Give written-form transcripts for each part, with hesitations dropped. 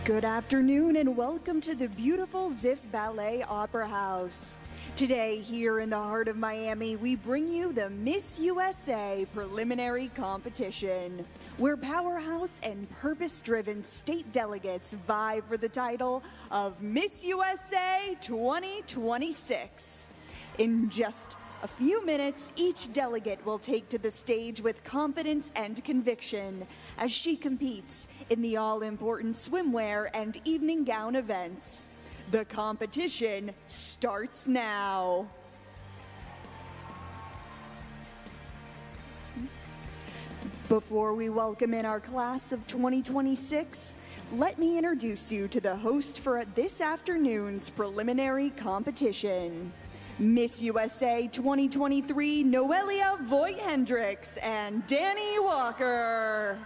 Good afternoon and welcome to the beautiful Ziff Ballet Opera House. Today, here in the heart of Miami, we bring you the Miss USA preliminary competition, where powerhouse and purpose-driven state delegates vie for the title of Miss USA 2026. In just a few minutes, each delegate will take to the stage with confidence and conviction as she competes in the all-important swimwear and evening gown events. The competition starts now. Before we welcome in our class of 2026, let me introduce you to the host for this afternoon's preliminary competition. Miss USA 2023, Noelia Voigt-Hendricks and Danny Walker.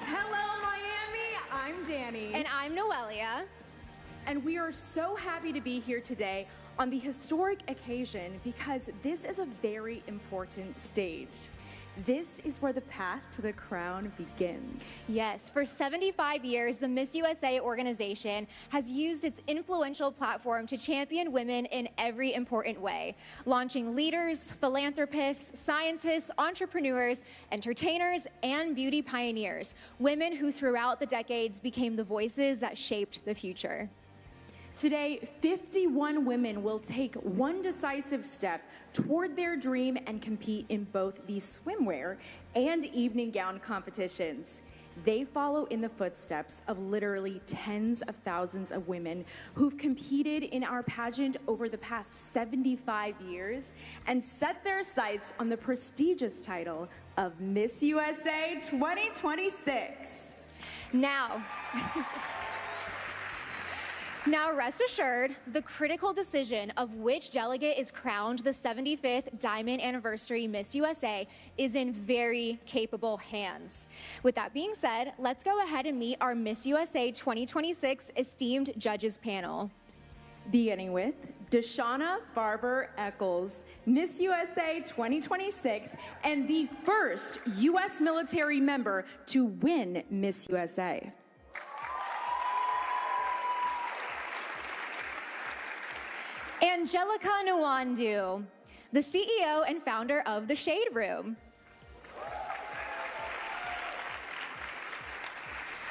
Hello, Miami. I'm Danny. And I'm Noelia. And we are so happy to be here today on the historic occasion because this is a very important stage. This is where the path to the crown begins. Yes, for 75 years, the Miss USA organization has used its influential platform to champion women in every important way, launching leaders, philanthropists, scientists, entrepreneurs, entertainers, and beauty pioneers, women who throughout the decades became the voices that shaped the future. Today, 51 women will take one decisive step toward their dream and compete in both the swimwear and evening gown competitions. They follow in the footsteps of literally tens of thousands of women who've competed in our pageant over the past 75 years and set their sights on the prestigious title of Miss USA 2026. Now, rest assured, the critical decision of which delegate is crowned the 75th Diamond Anniversary Miss USA is in very capable hands. With that being said, let's go ahead and meet our Miss USA 2026 esteemed judges panel. Beginning with Deshauna Barber Eccles, Miss USA 2026, and the first U.S. military member to win Miss USA. Angelica Nwandu, the CEO and founder of The Shade Room.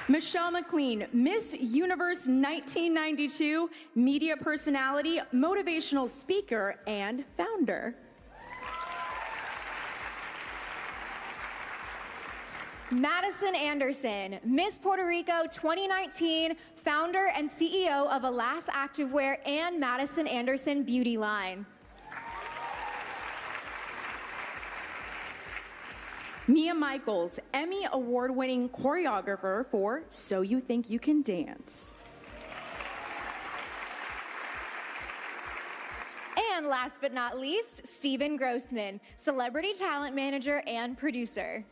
Michelle McLean, Miss Universe 1992, media personality, motivational speaker, and founder. Madison Anderson, Miss Puerto Rico 2019, founder and CEO of Alas Activewear and Madison Anderson Beauty Line. Mia Michaels, Emmy award-winning choreographer for So You Think You Can Dance. And last but not least, Steven Grossman, celebrity talent manager and producer.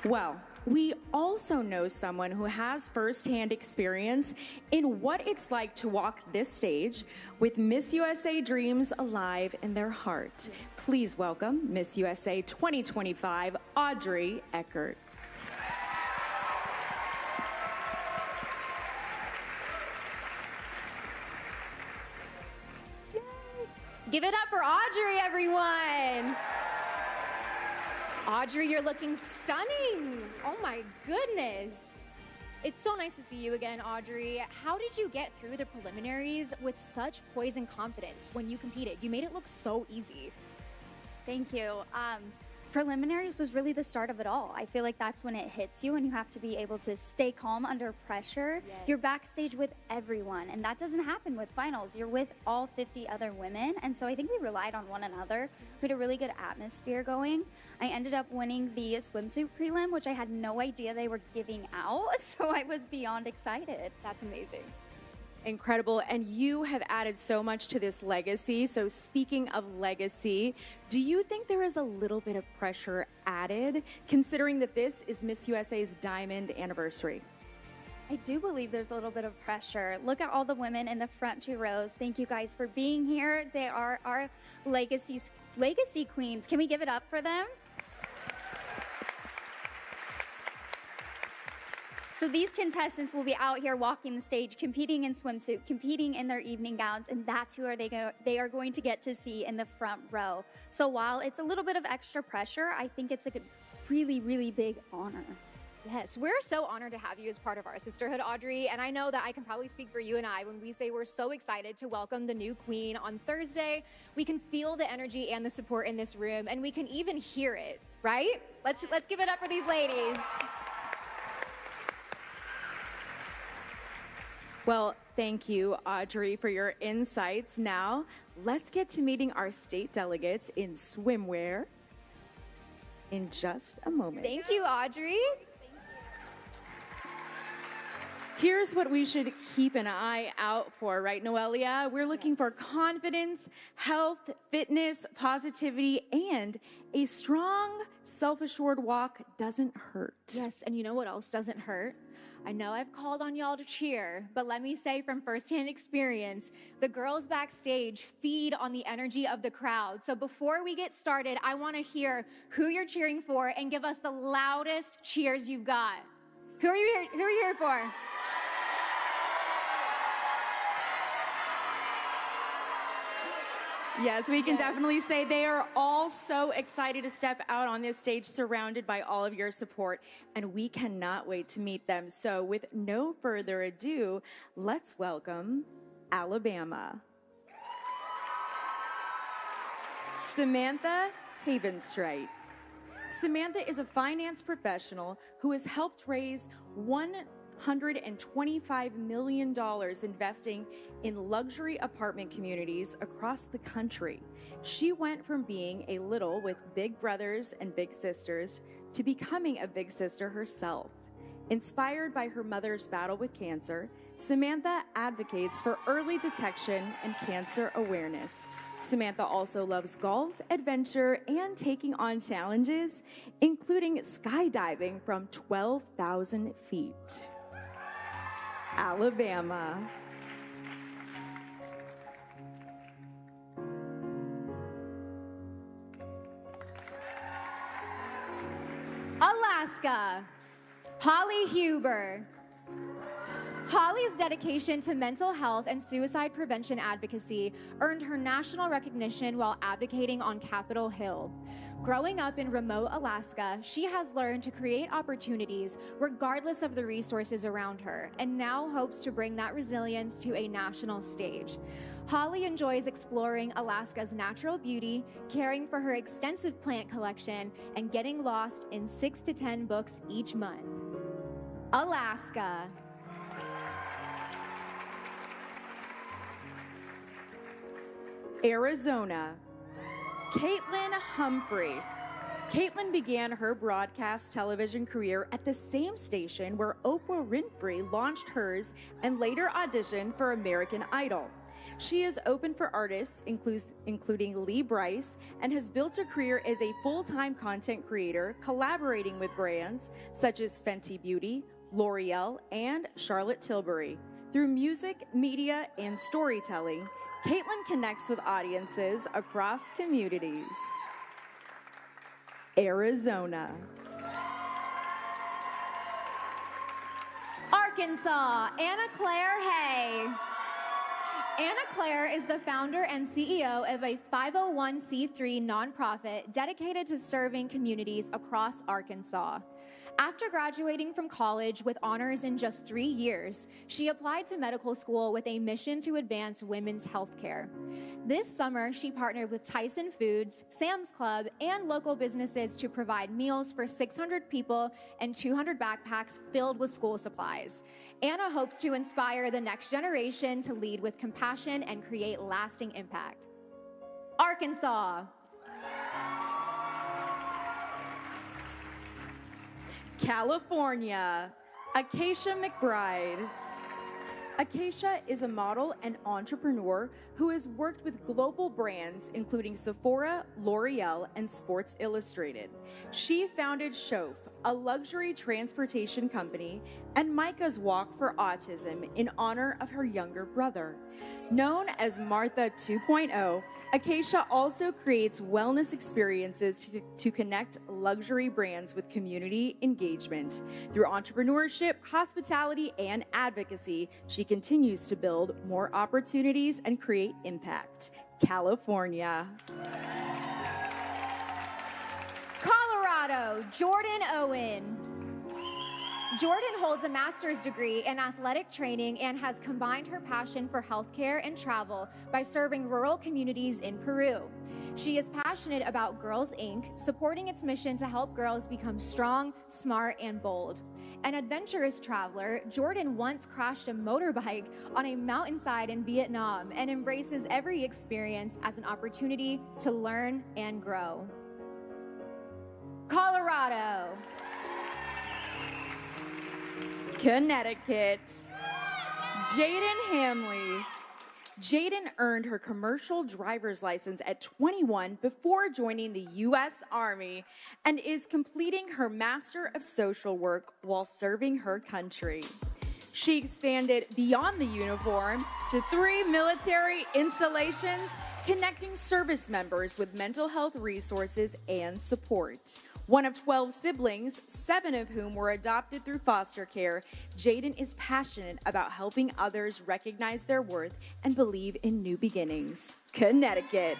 Well, we also know someone who has firsthand experience in what it's like to walk this stage with Miss USA dreams alive in their heart. Please welcome Miss USA 2025, Audrey Eckert. Yay. Give it up for Audrey, everyone. Audrey, you're looking stunning. Oh my goodness. It's so nice to see you again, Audrey. How did you get through the preliminaries with such poise and confidence when you competed? You made it look so easy. Thank you. Preliminaries was really the start of it all. I feel like that's when it hits you and you have to be able to stay calm under pressure. Yes. You're backstage with everyone, and that doesn't happen with finals. You're with all 50 other women, and so I think we relied on one another. We had a really good atmosphere going. I ended up winning the swimsuit prelim, which I had no idea they were giving out, so I was beyond excited. That's amazing. Incredible. And you have added so much to this legacy. So speaking of legacy, do you think there is a little bit of pressure added, considering that this is Miss USA's diamond anniversary? I do believe there's a little bit of pressure. Look at all the women in the front 2 rows. Thank you guys for being here. They are our legacy queens. Can we give it up for them? So these contestants will be out here walking the stage, competing in swimsuit, competing in their evening gowns, and that's who they are going to get to see in the front row. So while it's a little bit of extra pressure, I think it's a really, really big honor. Yes, we're so honored to have you as part of our sisterhood, Audrey. And I know that I can probably speak for you and I when we say we're so excited to welcome the new queen on Thursday. We can feel the energy and the support in this room, and we can even hear it, right? Let's give it up for these ladies. Well, thank you, Audrey, for your insights. Now, let's get to meeting our state delegates in swimwear in just a moment. Thank you, Audrey. Here's what we should keep an eye out for, right, Noelia? We're looking for confidence, health, fitness, positivity, and a strong, self-assured walk doesn't hurt. Yes, and you know what else doesn't hurt? I know I've called on y'all to cheer, but let me say from firsthand experience, the girls backstage feed on the energy of the crowd. So before we get started, I want to hear who you're cheering for and give us the loudest cheers you've got. Who are you here for? Yes, we can definitely say they are all so excited to step out on this stage surrounded by all of your support, and we cannot wait to meet them. So with no further ado, let's welcome Alabama. Samantha Havenstrite. Samantha is a finance professional who has helped raise $125 million investing in luxury apartment communities across the country. She went from being a little with big brothers and big sisters to becoming a big sister herself. Inspired by her mother's battle with cancer, Samantha advocates for early detection and cancer awareness. Samantha also loves golf, adventure, and taking on challenges, including skydiving from 12,000 feet. Alabama. Alaska, Holly Huber. Holly's dedication to mental health and suicide prevention advocacy earned her national recognition while advocating on Capitol Hill. Growing up in remote Alaska, she has learned to create opportunities regardless of the resources around her, and now hopes to bring that resilience to a national stage. Holly enjoys exploring Alaska's natural beauty, caring for her extensive plant collection, and getting lost in 6 to 10 books each month. Alaska. Arizona. Caitlin Humphrey. Caitlin began her broadcast television career at the same station where Oprah Winfrey launched hers and later auditioned for American Idol. She is open for artists, including Lee Brice, and has built a career as a full-time content creator, collaborating with brands such as Fenty Beauty, L'Oreal, and Charlotte Tilbury. Through music, media, and storytelling, Caitlin connects with audiences across communities. Arizona. Arkansas, Anna Claire Hay. Anna Claire is the founder and CEO of a 501c3 nonprofit dedicated to serving communities across Arkansas. After graduating from college with honors in just 3 years, she applied to medical school with a mission to advance women's health care. This summer, she partnered with Tyson Foods, Sam's Club, and local businesses to provide meals for 600 people and 200 backpacks filled with school supplies. Anna hopes to inspire the next generation to lead with compassion and create lasting impact. Arkansas. California. Acacia McBride. Acacia is a model and entrepreneur who has worked with global brands including Sephora, L'Oreal, and Sports Illustrated. She founded Shof, a luxury transportation company, and Micah's Walk for Autism in honor of her younger brother. Known as Martha 2.0, Acacia also creates wellness experiences to connect luxury brands with community engagement. Through entrepreneurship, hospitality, and advocacy, she continues to build more opportunities and create impact. California. Colorado, Jordan Owen. Jordan holds a master's degree in athletic training and has combined her passion for healthcare and travel by serving rural communities in Peru. She is passionate about Girls Inc., supporting its mission to help girls become strong, smart, and bold. An adventurous traveler, Jordan once crashed a motorbike on a mountainside in Vietnam and embraces every experience as an opportunity to learn and grow. Colorado. Connecticut. Jaden Hamley. Jaden earned her commercial driver's license at 21 before joining the U.S. Army and is completing her Master of Social Work while serving her country. She expanded beyond the uniform to 3 military installations, connecting service members with mental health resources and support. One of 12 siblings, 7 of whom were adopted through foster care, Jaden is passionate about helping others recognize their worth and believe in new beginnings. Connecticut.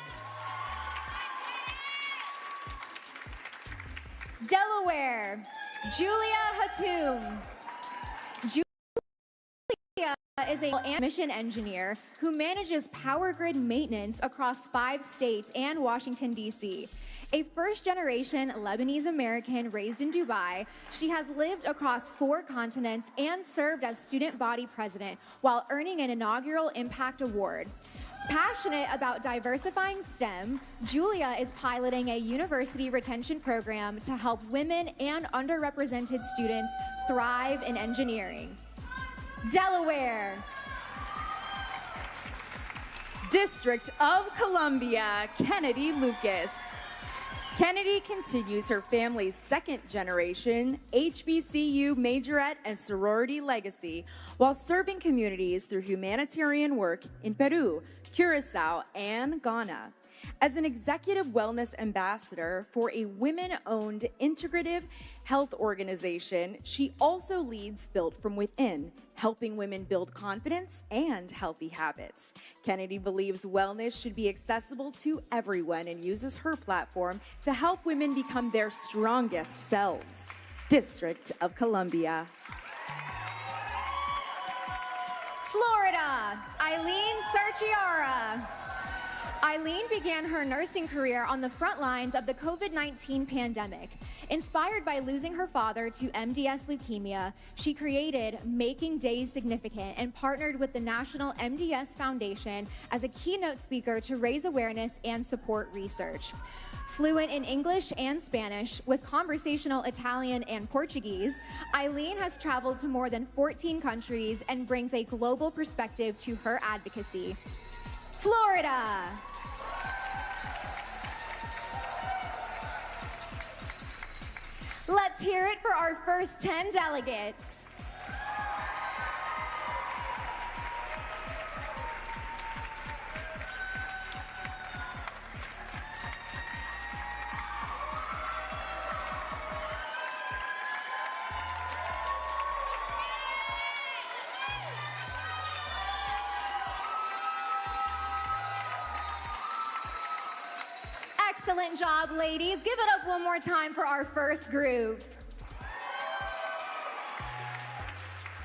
Delaware, Julia Hatum. Julia is a mission engineer who manages power grid maintenance across 5 states and Washington, D.C. A first-generation Lebanese American raised in Dubai, she has lived across 4 continents and served as student body president while earning an inaugural Impact Award. Passionate about diversifying STEM, Julia is piloting a university retention program to help women and underrepresented students thrive in engineering. Delaware. District of Columbia, Kennedy Lucas. Kennedy continues her family's second-generation HBCU majorette and sorority legacy while serving communities through humanitarian work in Peru, Curacao, and Ghana. As an executive wellness ambassador for a women-owned integrative health organization, she also leads Built from Within, helping women build confidence and healthy habits. Kennedy believes wellness should be accessible to everyone and uses her platform to help women become their strongest selves. District of Columbia. Florida, Eileen Sarchiara. Eileen began her nursing career on the front lines of the COVID-19 pandemic. Inspired by losing her father to MDS leukemia, she created Making Days Significant and partnered with the National MDS Foundation as a keynote speaker to raise awareness and support research. Fluent in English and Spanish with conversational Italian and Portuguese, Eileen has traveled to more than 14 countries and brings a global perspective to her advocacy. Florida. Let's hear it for our first 10 delegates. Excellent job, ladies. Give it up one more time for our first group.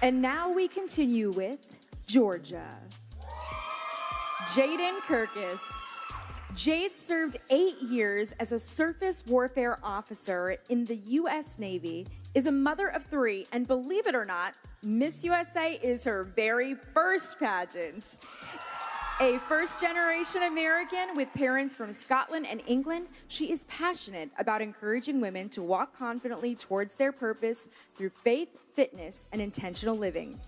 And now we continue with Georgia. Jaden Kirkus. Jade served 8 years as a surface warfare officer in the U.S. Navy, is a mother of 3, and believe it or not, Miss USA is her very first pageant. A first-generation American with parents from Scotland and England, she is passionate about encouraging women to walk confidently towards their purpose through faith, fitness, and intentional living.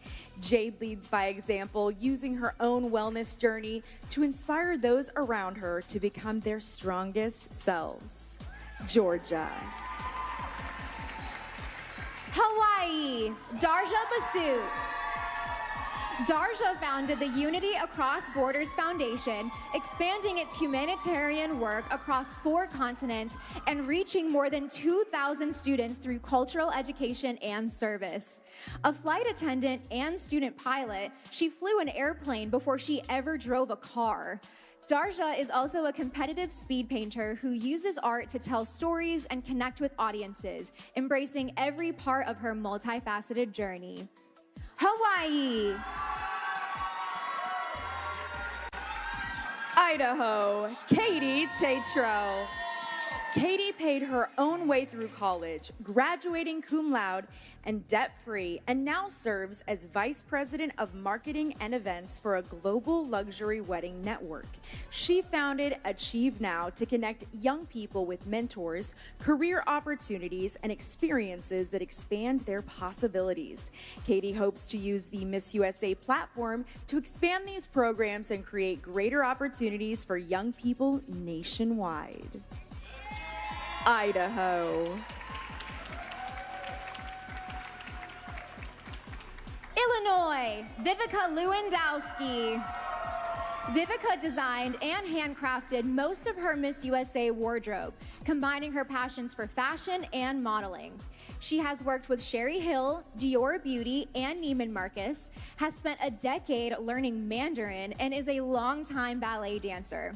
Jade leads by example, using her own wellness journey to inspire those around her to become their strongest selves. Georgia. Hawaii, Darja Basut. Darja founded the Unity Across Borders Foundation, expanding its humanitarian work across 4 continents and reaching more than 2,000 students through cultural education and service. A flight attendant and student pilot, she flew an airplane before she ever drove a car. Darja is also a competitive speed painter who uses art to tell stories and connect with audiences, embracing every part of her multifaceted journey. Hawaii. Idaho, Katie Tatro. Katie paid her own way through college, graduating cum laude and debt-free, and now serves as Vice President of Marketing and Events for a global luxury wedding network. She founded Achieve Now to connect young people with mentors, career opportunities, and experiences that expand their possibilities. Katie hopes to use the Miss USA platform to expand these programs and create greater opportunities for young people nationwide. Idaho. Illinois, Vivica Lewandowski. Vivica designed and handcrafted most of her Miss USA wardrobe, combining her passions for fashion and modeling. She has worked with Sherry Hill, Dior Beauty, and Neiman Marcus, has spent a decade learning Mandarin, and is a longtime ballet dancer.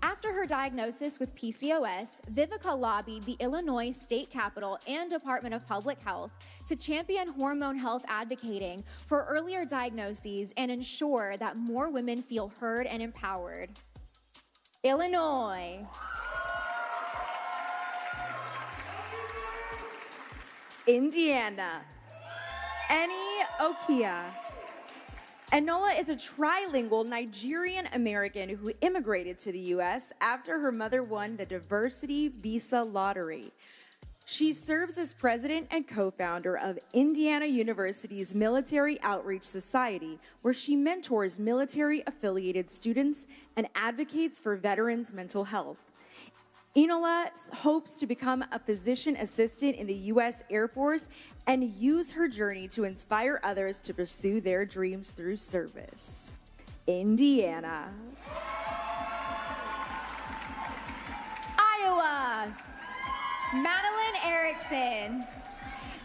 After her diagnosis with PCOS, Vivica lobbied the Illinois State Capitol and Department of Public Health to champion hormone health advocating for earlier diagnoses and ensure that more women feel heard and empowered. Illinois. Indiana. Eni Okia. Enola is a trilingual Nigerian-American who immigrated to the U.S. after her mother won the Diversity Visa Lottery. She serves as president and co-founder of Indiana University's Military Outreach Society, where she mentors military-affiliated students and advocates for veterans' mental health. Enola hopes to become a physician assistant in the U.S. Air Force and use her journey to inspire others to pursue their dreams through service. Indiana. Iowa. Madeline Erickson.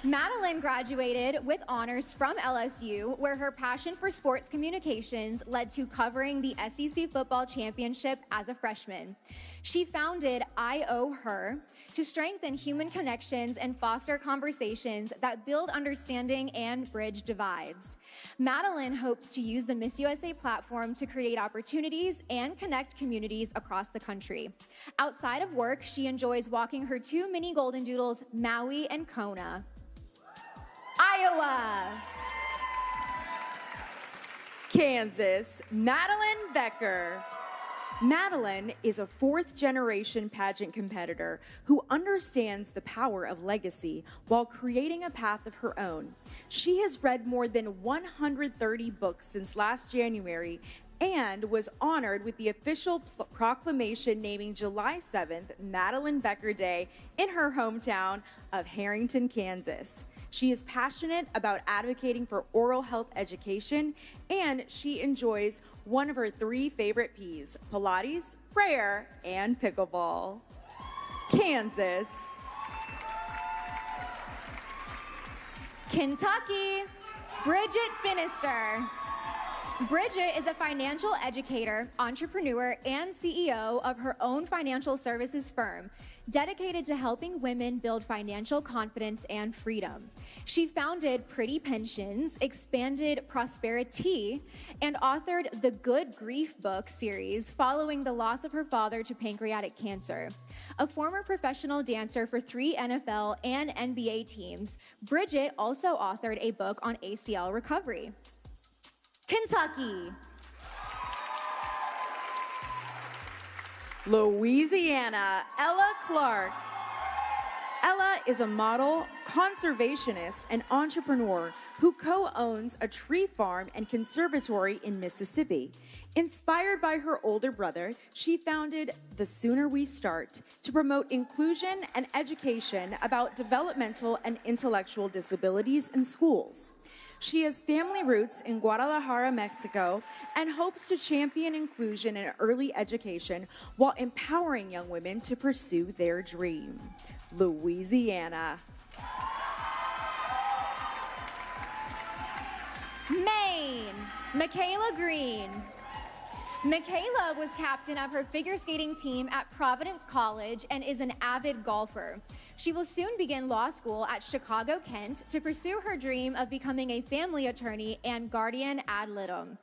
Madeline graduated with honors from LSU, where her passion for sports communications led to covering the SEC football championship as a freshman. She founded I Owe Her to strengthen human connections and foster conversations that build understanding and bridge divides. Madeline hopes to use the Miss USA platform to create opportunities and connect communities across the country. Outside of work, she enjoys walking her 2 mini golden doodles, Maui and Kona. Iowa. Kansas, Madeline Becker. Madeline is a 4th-generation pageant competitor who understands the power of legacy while creating a path of her own. She has read more than 130 books since last January and was honored with the official proclamation naming July 7th Madeline Becker Day in her hometown of Harrington, Kansas. She is passionate about advocating for oral health education, and she enjoys one of her 3 favorite P's: Pilates, prayer, and pickleball. Kansas. Kentucky, Bridget Finister. Bridget is a financial educator, entrepreneur, and CEO of her own financial services firm, dedicated to helping women build financial confidence and freedom. She founded Pretty Pensions, expanded Prosperity, and authored the Good Grief book series following the loss of her father to pancreatic cancer. A former professional dancer for 3 NFL and NBA teams, Bridget also authored a book on ACL recovery. Kentucky. Louisiana, Ella Clark. Ella is a model, conservationist, and entrepreneur who co-owns a tree farm and conservatory in Mississippi. Inspired by her older brother, she founded The Sooner We Start to promote inclusion and education about developmental and intellectual disabilities in schools. She has family roots in Guadalajara, Mexico, and hopes to champion inclusion in early education while empowering young women to pursue their dream. Louisiana. Maine, Michaela Green. Michaela was captain of her figure skating team at Providence College and is an avid golfer. She will soon begin law school at Chicago, Kent to pursue her dream of becoming a family attorney and guardian ad litem.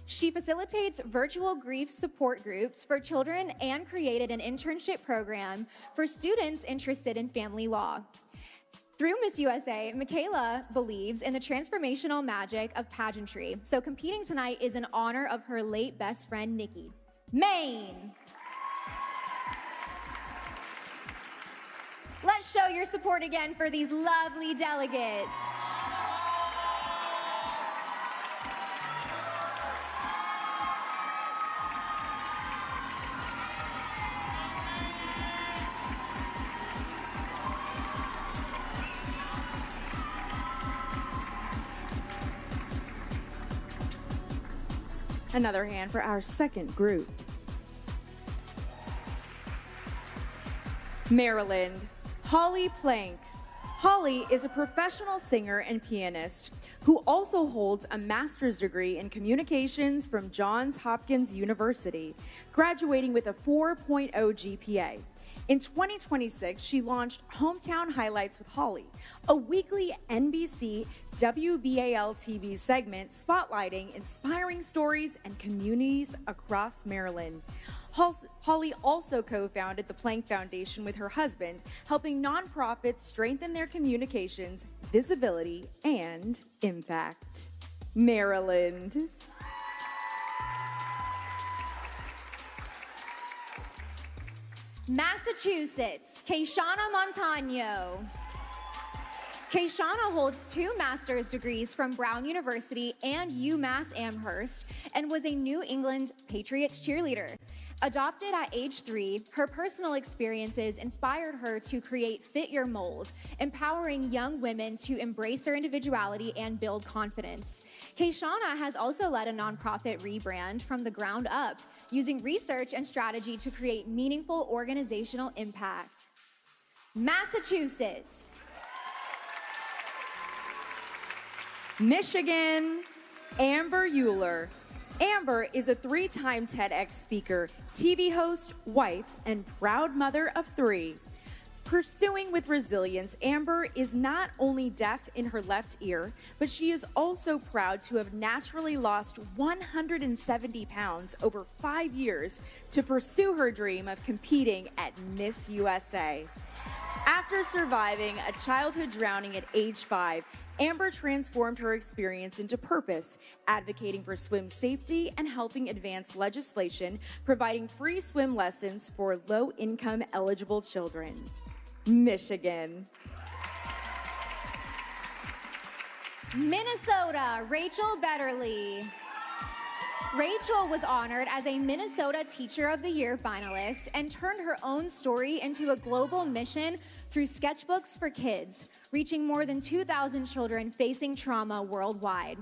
She facilitates virtual grief support groups for children and created an internship program for students interested in family law. Through Miss USA, Michaela believes in the transformational magic of pageantry, so competing tonight is in honor of her late best friend, Nikki. Maine. Let's show your support again for these lovely delegates. Another hand for our second group. Maryland, Holly Plank. Holly is a professional singer and pianist who also holds a master's degree in communications from Johns Hopkins University, graduating with a 4.0 GPA. In 2026, she launched Hometown Highlights with Holly, a weekly NBC WBAL TV segment spotlighting inspiring stories and communities across Maryland. Holly also co-founded the Plank Foundation with her husband, helping nonprofits strengthen their communications, visibility, and impact. Maryland. Massachusetts, Kayshana Montano. Kayshana holds 2 master's degrees from Brown University and UMass Amherst and was a New England Patriots cheerleader. Adopted at age 3, her personal experiences inspired her to create Fit Your Mold, empowering young women to embrace their individuality and build confidence. Kayshana has also led a nonprofit rebrand from the ground up, using research and strategy to create meaningful organizational impact. Massachusetts. Michigan, Amber Euler. Amber is a 3-time TEDx speaker, TV host, wife, and proud mother of 3. Pursuing with resilience, Amber is not only deaf in her left ear, but she is also proud to have naturally lost 170 pounds over 5 years to pursue her dream of competing at Miss USA. After surviving a childhood drowning at age 5, Amber transformed her experience into purpose, advocating for swim safety and helping advance legislation, providing free swim lessons for low-income eligible children. Michigan. Minnesota, Rachel Betterly. Rachel was honored as a Minnesota Teacher of the Year finalist and turned her own story into a global mission through sketchbooks for kids, reaching more than 2,000 children facing trauma worldwide.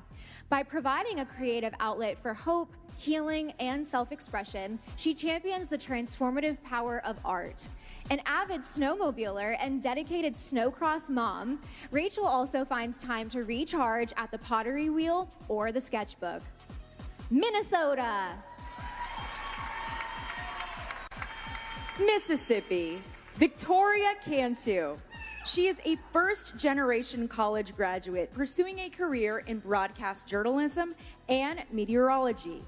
By providing a creative outlet for hope, healing, and self-expression, she champions the transformative power of art. An avid snowmobiler and dedicated snowcross mom, Rachel also finds time to recharge at the pottery wheel or the sketchbook. Minnesota. Mississippi, Victoria Cantu. She is a first-generation college graduate pursuing a career in broadcast journalism and meteorology.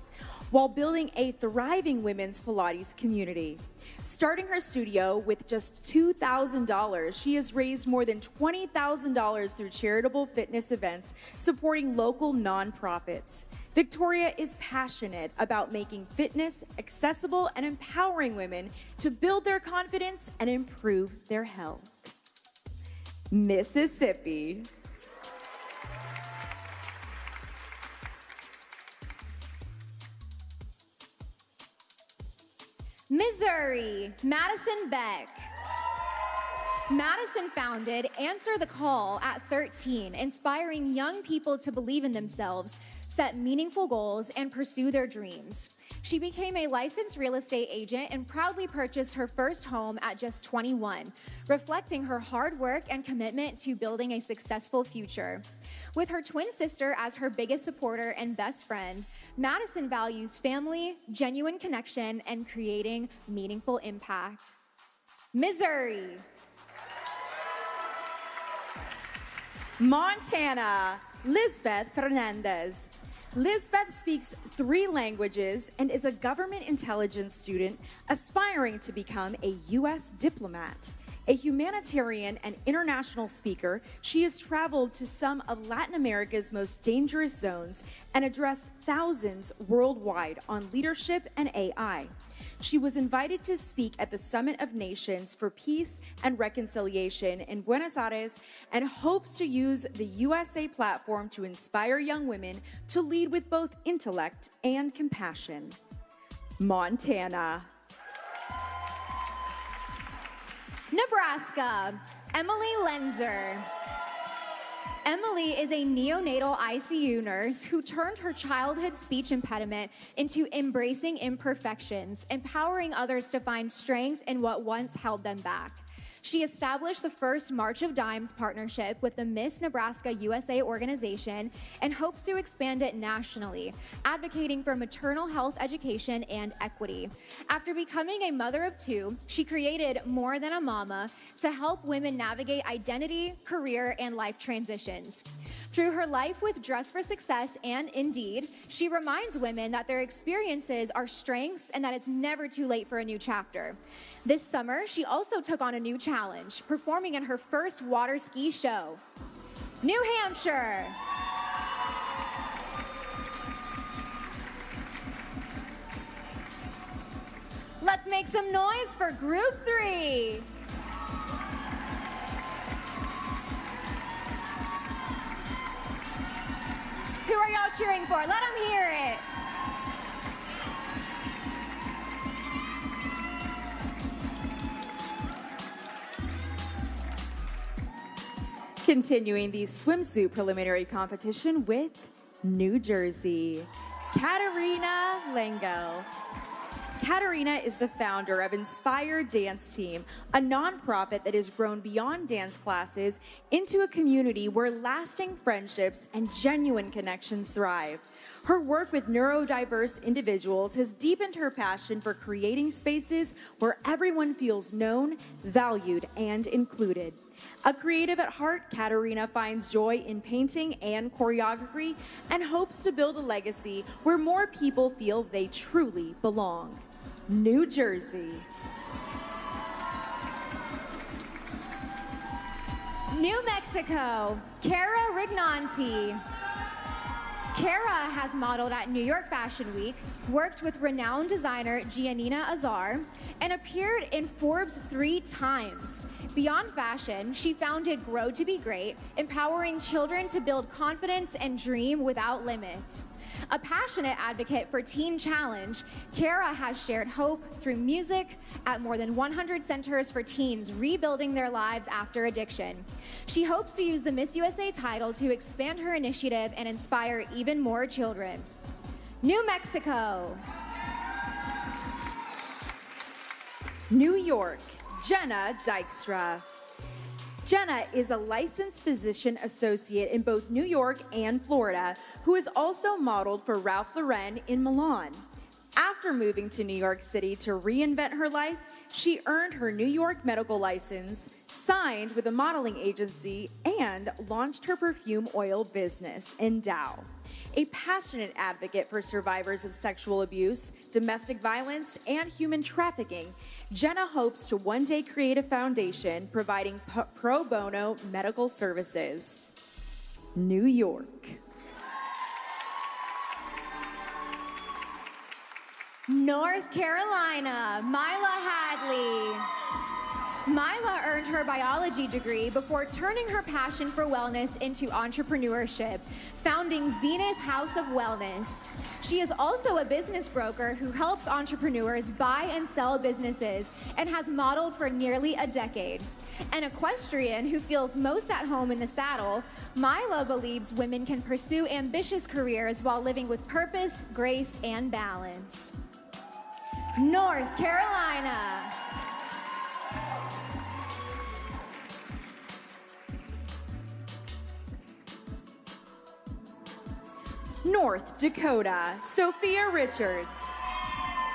while building a thriving women's Pilates community. Starting her studio with just $2,000, she has raised more than $20,000 through charitable fitness events supporting local nonprofits. Victoria is passionate about making fitness accessible and empowering women to build their confidence and improve their health. Mississippi. Missouri, Madison Beck. Madison founded Answer the Call at 13, inspiring young people to believe in themselves, set meaningful goals, and pursue their dreams. She became a licensed real estate agent and proudly purchased her first home at just 21, reflecting her hard work and commitment to building a successful future. With her twin sister as her biggest supporter and best friend, Madison values family, genuine connection, and creating meaningful impact. Missouri. Montana, Lisbeth Fernandez. Lisbeth speaks 3 languages and is a government intelligence student aspiring to become a U.S. diplomat. A humanitarian and international speaker, she has traveled to some of Latin America's most dangerous zones and addressed thousands worldwide on leadership and AI. She was invited to speak at the Summit of Nations for Peace and Reconciliation in Buenos Aires and hopes to use the USA platform to inspire young women to lead with both intellect and compassion. Montana. Nebraska, Emily Lenzer. Emily is a neonatal ICU nurse who turned her childhood speech impediment into embracing imperfections, empowering others to find strength in what once held them back. She established the first March of Dimes partnership with the Miss Nebraska USA organization and hopes to expand it nationally, advocating for maternal health education and equity. After becoming a mother of 2, she created More Than a Mama to help women navigate identity, career, and life transitions. Through her life with Dress for Success and Indeed, she reminds women that their experiences are strengths and that it's never too late for a new chapter. This summer, she also took on a new challenge, performing in her first water ski show. New Hampshire. Let's make some noise for Group 3. Who are y'all cheering for? Let them hear it. Continuing the swimsuit preliminary competition with New Jersey, Katarina Langel. Katarina is the founder of Inspired Dance Team, a nonprofit that has grown beyond dance classes into a community where lasting friendships and genuine connections thrive. Her work with neurodiverse individuals has deepened her passion for creating spaces where everyone feels known, valued, and included. A creative at heart, Katarina finds joy in painting and choreography and hopes to build a legacy where more people feel they truly belong. New Jersey. New Mexico, Cara Rignanti. Cara has modeled at New York Fashion Week, worked with renowned designer Giannina Azar, and appeared in Forbes 3 times. Beyond fashion, she founded Grow to Be Great, empowering children to build confidence and dream without limits. A passionate advocate for Teen Challenge, Cara has shared hope through music at more than 100 centers for teens rebuilding their lives after addiction. She hopes to use the Miss USA title to expand her initiative and inspire even more children. New Mexico. New York, Jenna Dykstra. Jenna is a licensed physician associate in both New York and Florida, who has also modeled for Ralph Lauren in Milan. After moving to New York City to reinvent her life, She earned her New York medical license, signed with a modeling agency, and launched her perfume oil business in Dow. A passionate advocate for survivors of sexual abuse, domestic violence, and human trafficking, Jenna hopes to one day create a foundation providing pro bono medical services. New York. North Carolina, Mila Hadley. Mila earned her biology degree before turning her passion for wellness into entrepreneurship, founding Zenith House of Wellness. She is also a business broker who helps entrepreneurs buy and sell businesses and has modeled for nearly a decade. An equestrian who feels most at home in the saddle, Mila believes women can pursue ambitious careers while living with purpose, grace, and balance. North Carolina. North Dakota, Sophia Richards.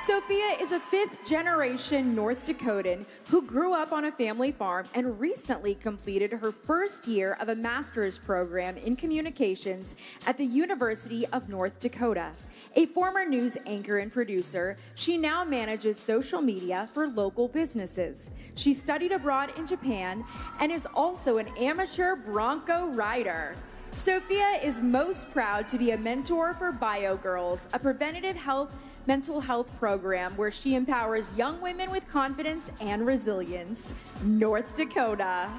Sophia is a fifth-generation North Dakotan who grew up on a family farm and recently completed her first year of a master's program in communications at the University of North Dakota. A former news anchor and producer, she now manages social media for local businesses. She studied abroad in Japan and is also an amateur bronco rider. Sophia is most proud to be a mentor for Bio Girls, a preventative mental health program where she empowers young women with confidence and resilience. North Dakota.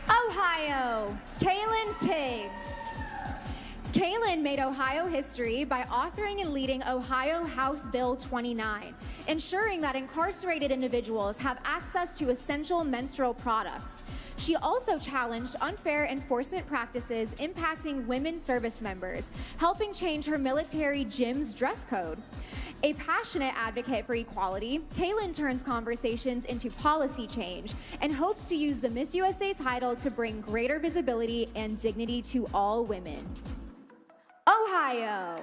Ohio, Kaylin Tiggs. Kaylin made Ohio history by authoring and leading Ohio House Bill 29, ensuring that incarcerated individuals have access to essential menstrual products. She also challenged unfair enforcement practices impacting women service members, helping change her military gym's dress code. A passionate advocate for equality, Kaylin turns conversations into policy change and hopes to use the Miss USA title to bring greater visibility and dignity to all women. Ohio.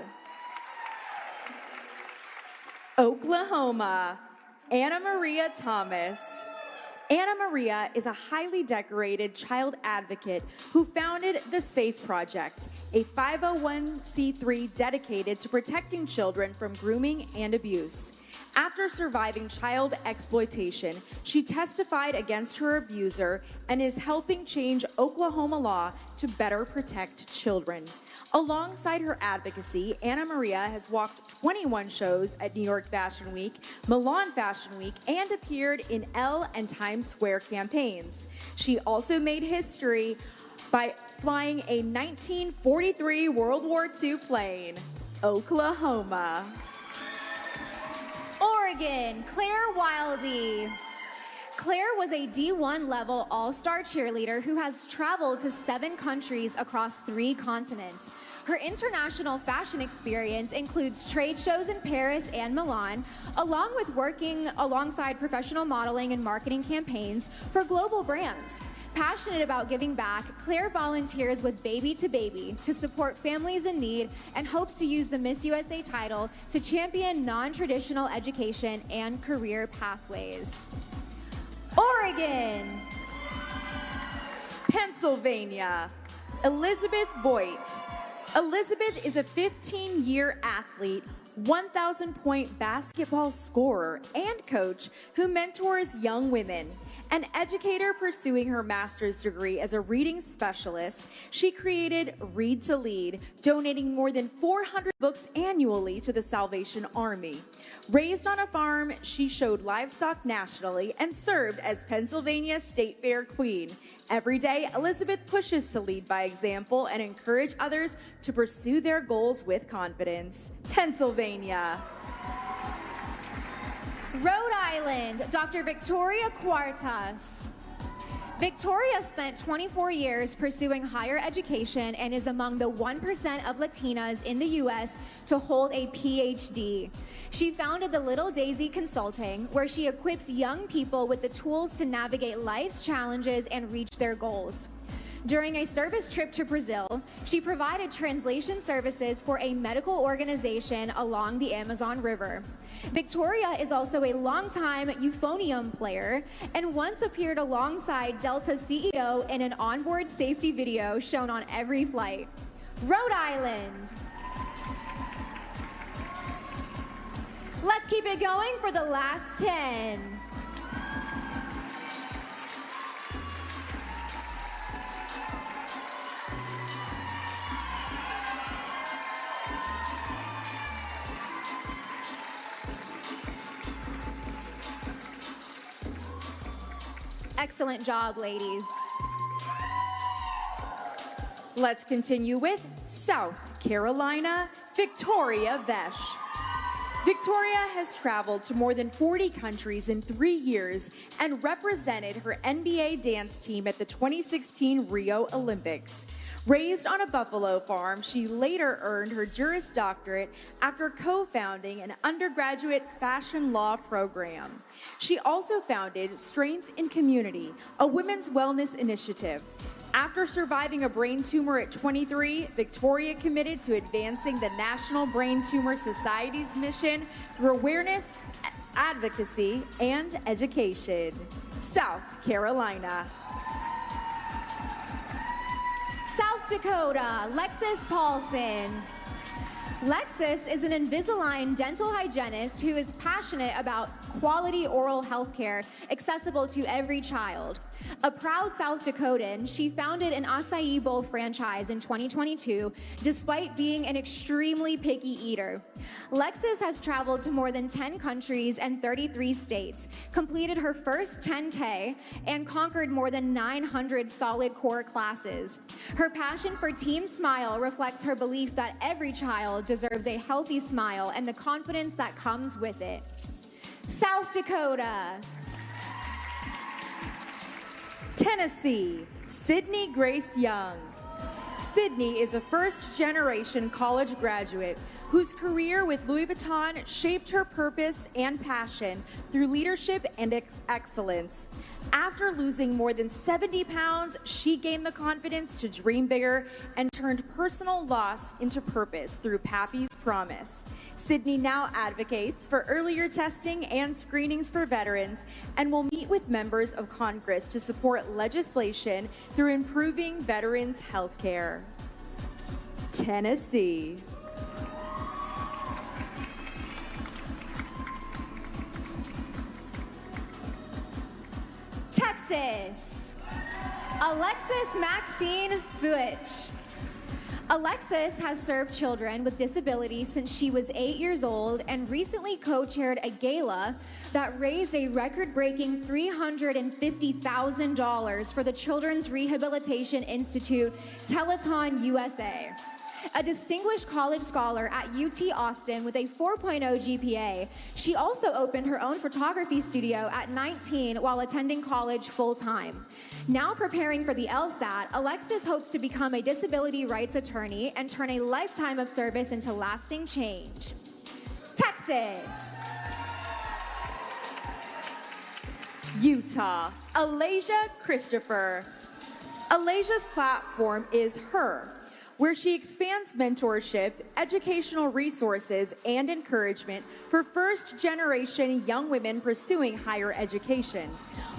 Oklahoma, Anna Maria Thomas. Anna Maria is a highly decorated child advocate who founded the SAFE Project, a 501c3 dedicated to protecting children from grooming and abuse. After surviving child exploitation, she testified against her abuser and is helping change Oklahoma law to better protect children. Alongside her advocacy, Anna Maria has walked 21 shows at New York Fashion Week, Milan Fashion Week, and appeared in Elle and Times Square campaigns. She also made history by flying a 1943 World War II plane. Oklahoma. Oregon, Claire Wildy. Claire was a D1 level all-star cheerleader who has traveled to 7 countries across 3 continents. Her international fashion experience includes trade shows in Paris and Milan, along with working alongside professional modeling and marketing campaigns for global brands. Passionate about giving back, Claire volunteers with Baby to Baby to support families in need and hopes to use the Miss USA title to champion non-traditional education and career pathways. Oregon. Pennsylvania, Elizabeth Voigt. Elizabeth is a 15-year athlete, 1,000-point basketball scorer, and coach who mentors young women. An educator pursuing her master's degree as a reading specialist, she created Read to Lead, donating more than 400 books annually to the Salvation Army. Raised on a farm, she showed livestock nationally and served as Pennsylvania State Fair Queen. Every day, Elizabeth pushes to lead by example and encourage others to pursue their goals with confidence. Pennsylvania. Rhode Island, Dr. Victoria Cuartas. Victoria spent 24 years pursuing higher education and is among the 1% of Latinas in the U.S. to hold a PhD. She founded the Little Daisy Consulting, where she equips young people with the tools to navigate life's challenges and reach their goals. During a service trip to Brazil, she provided translation services for a medical organization along the Amazon River. Victoria is also a longtime euphonium player and once appeared alongside Delta's CEO in an onboard safety video shown on every flight. Rhode Island. Let's keep it going for the last 10. Excellent job, ladies. Let's continue with South Carolina, Victoria Vesh. Victoria has traveled to more than 40 countries in 3 years and represented her NBA dance team at the 2016 Rio Olympics. Raised on a buffalo farm, she later earned her Juris Doctorate after co-founding an undergraduate fashion law program. She also founded Strength in Community, a women's wellness initiative. After surviving a brain tumor at 23, Victoria committed to advancing the National Brain Tumor Society's mission through awareness, advocacy, and education. South Carolina. South Dakota, Lexis Paulson. Lexis is an Invisalign dental hygienist who is passionate about quality oral health care accessible to every child. A proud South Dakotan, she founded an acai bowl franchise in 2022 despite being an extremely picky eater. Lexis has traveled to more than 10 countries and 33 states, completed her first 10K, and conquered more than 900 solid core classes. Her passion for Team Smile reflects her belief that every child deserves a healthy smile and the confidence that comes with it. South Dakota. Tennessee, Sydney Grace Young. Sydney is a first-generation college graduate whose career with Louis Vuitton shaped her purpose and passion through leadership and excellence. After losing more than 70 pounds, she gained the confidence to dream bigger and turned personal loss into purpose through Pappy's Promise. Sydney now advocates for earlier testing and screenings for veterans and will meet with members of Congress to support legislation through improving veterans' health care. Tennessee. Texas. Alexis Maxine Fuich. Alexis has served children with disabilities since she was 8 years old and recently co-chaired a gala that raised a record-breaking $350,000 for the Children's Rehabilitation Institute Telethon USA. A distinguished college scholar at UT Austin with a 4.0 GPA, she also opened her own photography studio at 19 while attending college full-time. Now preparing for the LSAT, Alexis hopes to become a disability rights attorney and turn a lifetime of service into lasting change. Texas. Utah, Alasia Christopher. Alasia's platform is Her, where she expands mentorship, educational resources, and encouragement for first-generation young women pursuing higher education.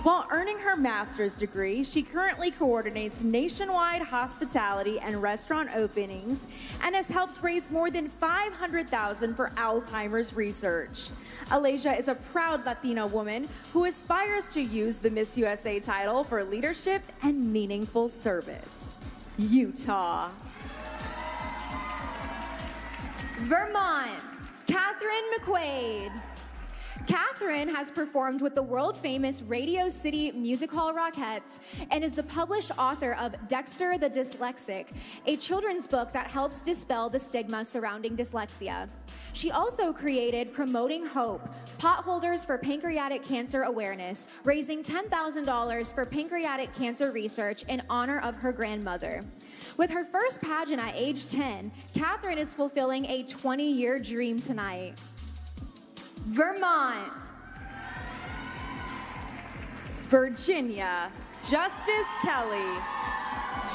While earning her master's degree, she currently coordinates nationwide hospitality and restaurant openings and has helped raise more than $500,000 for Alzheimer's research. Alasia is a proud Latina woman who aspires to use the Miss USA title for leadership and meaningful service. Utah. Vermont, Catherine McQuaid. Catherine has performed with the world-famous Radio City Music Hall Rockettes and is the published author of Dexter the Dyslexic, a children's book that helps dispel the stigma surrounding dyslexia. She also created Promoting Hope, potholders for pancreatic cancer awareness, raising $10,000 for pancreatic cancer research in honor of her grandmother. With her first pageant at age 10, Catherine is fulfilling a 20-year dream tonight. Vermont. Virginia, Justice Kelly.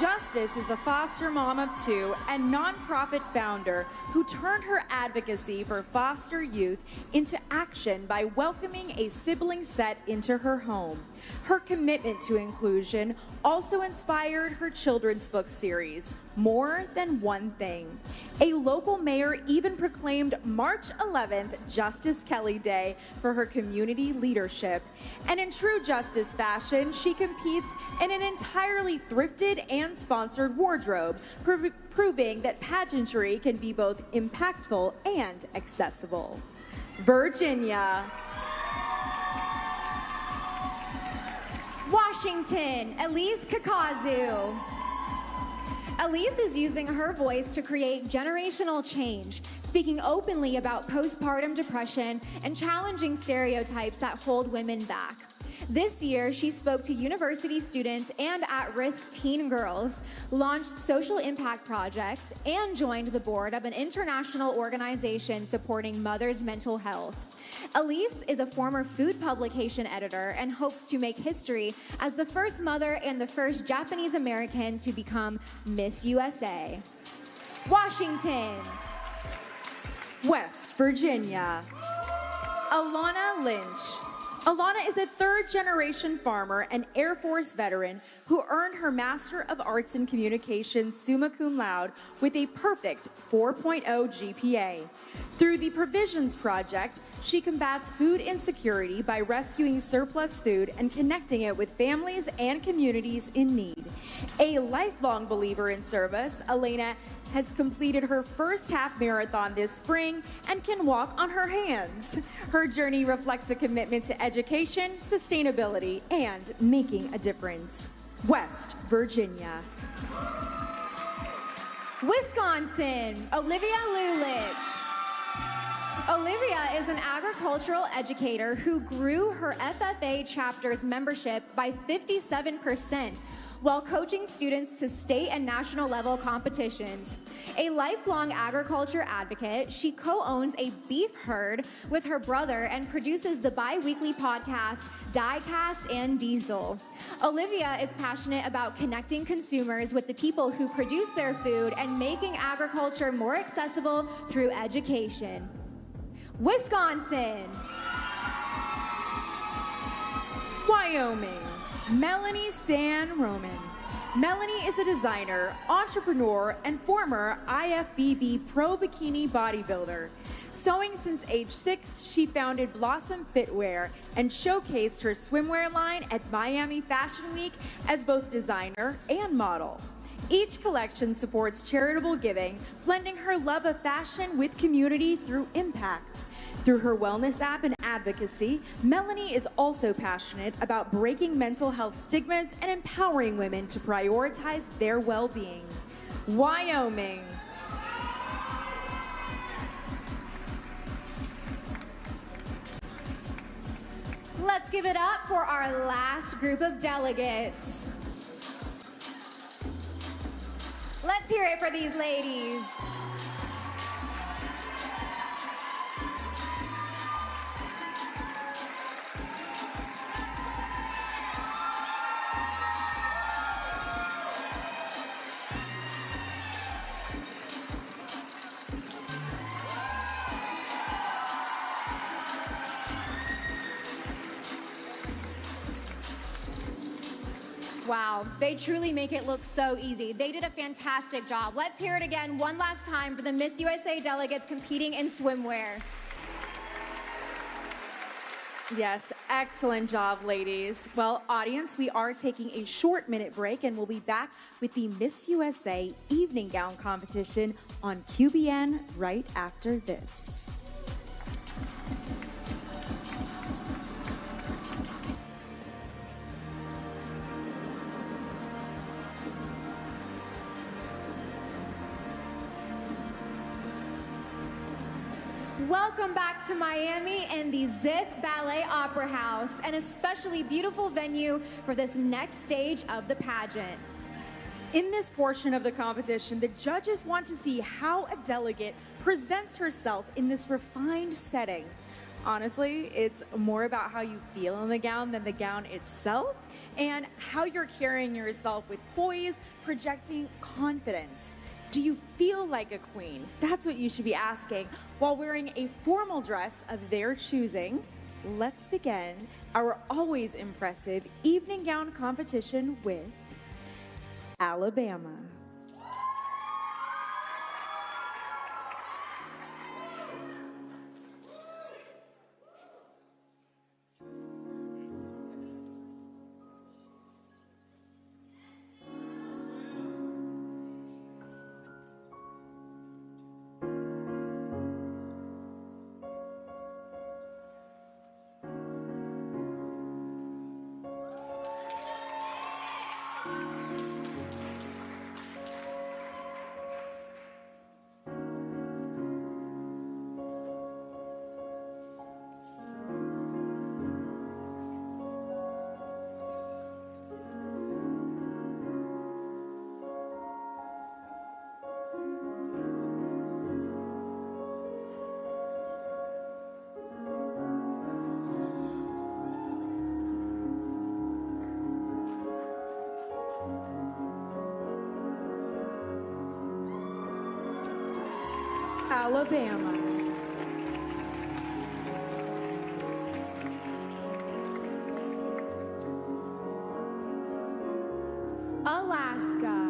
Justice is a foster mom of two and nonprofit founder who turned her advocacy for foster youth into action by welcoming a sibling set into her home. Her commitment to inclusion also inspired her children's book series, More Than One Thing. A local mayor even proclaimed March 11th Justice Kelly Day for her community leadership. And in true Justice fashion, she competes in an entirely thrifted and sponsored wardrobe, proving that pageantry can be both impactful and accessible. Virginia. Washington, Elise Kakazu. Elise is using her voice to create generational change, speaking openly about postpartum depression and challenging stereotypes that hold women back. This year, she spoke to university students and at-risk teen girls, launched social impact projects, and joined the board of an international organization supporting mothers' mental health. Elise is a former food publication editor and hopes to make history as the first mother and the first Japanese American to become Miss USA. Washington. West Virginia. Alana Lynch. Alana is a third-generation farmer and Air Force veteran who earned her Master of Arts in Communications summa cum laude with a perfect 4.0 GPA. Through the Provisions Project, she combats food insecurity by rescuing surplus food and connecting it with families and communities in need. A lifelong believer in service, Elena has completed her first half marathon this spring and can walk on her hands. Her journey reflects a commitment to education, sustainability, and making a difference. West Virginia. Wisconsin, Olivia Lulich. Olivia is an agricultural educator who grew her FFA chapter's membership by 57% while coaching students to state and national level competitions. A lifelong agriculture advocate, she co-owns a beef herd with her brother and produces the bi-weekly podcast Diecast and Diesel. Olivia is passionate about connecting consumers with the people who produce their food and making agriculture more accessible through education. Wisconsin. Wyoming. Melanie San Roman. Melanie is a designer, entrepreneur, and former IFBB pro bikini bodybuilder. Sewing since age 6, she founded Blossom Fitwear and showcased her swimwear line at Miami Fashion Week as both designer and model. Each collection supports charitable giving, blending her love of fashion with community through impact. Through her wellness app and advocacy, Melanie is also passionate about breaking mental health stigmas and empowering women to prioritize their well-being. Wyoming. Let's give it up for our last group of delegates. Let's hear it for these ladies. Wow, they truly make it look so easy. They did a fantastic job. Let's hear it again one last time for the Miss USA delegates competing in swimwear. Yes, excellent job, ladies. Well, audience, we are taking a short minute break and we'll be back with the Miss USA evening gown competition on QBN right after this. Welcome back to Miami and the Ziff Ballet Opera House, an especially beautiful venue for this next stage of the pageant. In this portion of the competition, the judges want to see how a delegate presents herself in this refined setting. Honestly, it's more about how you feel in the gown than the gown itself, and how you're carrying yourself with poise, projecting confidence. Do you feel like a queen? That's what you should be asking while wearing a formal dress of their choosing. Let's begin our always impressive evening gown competition with Alabama. Alabama. Alaska.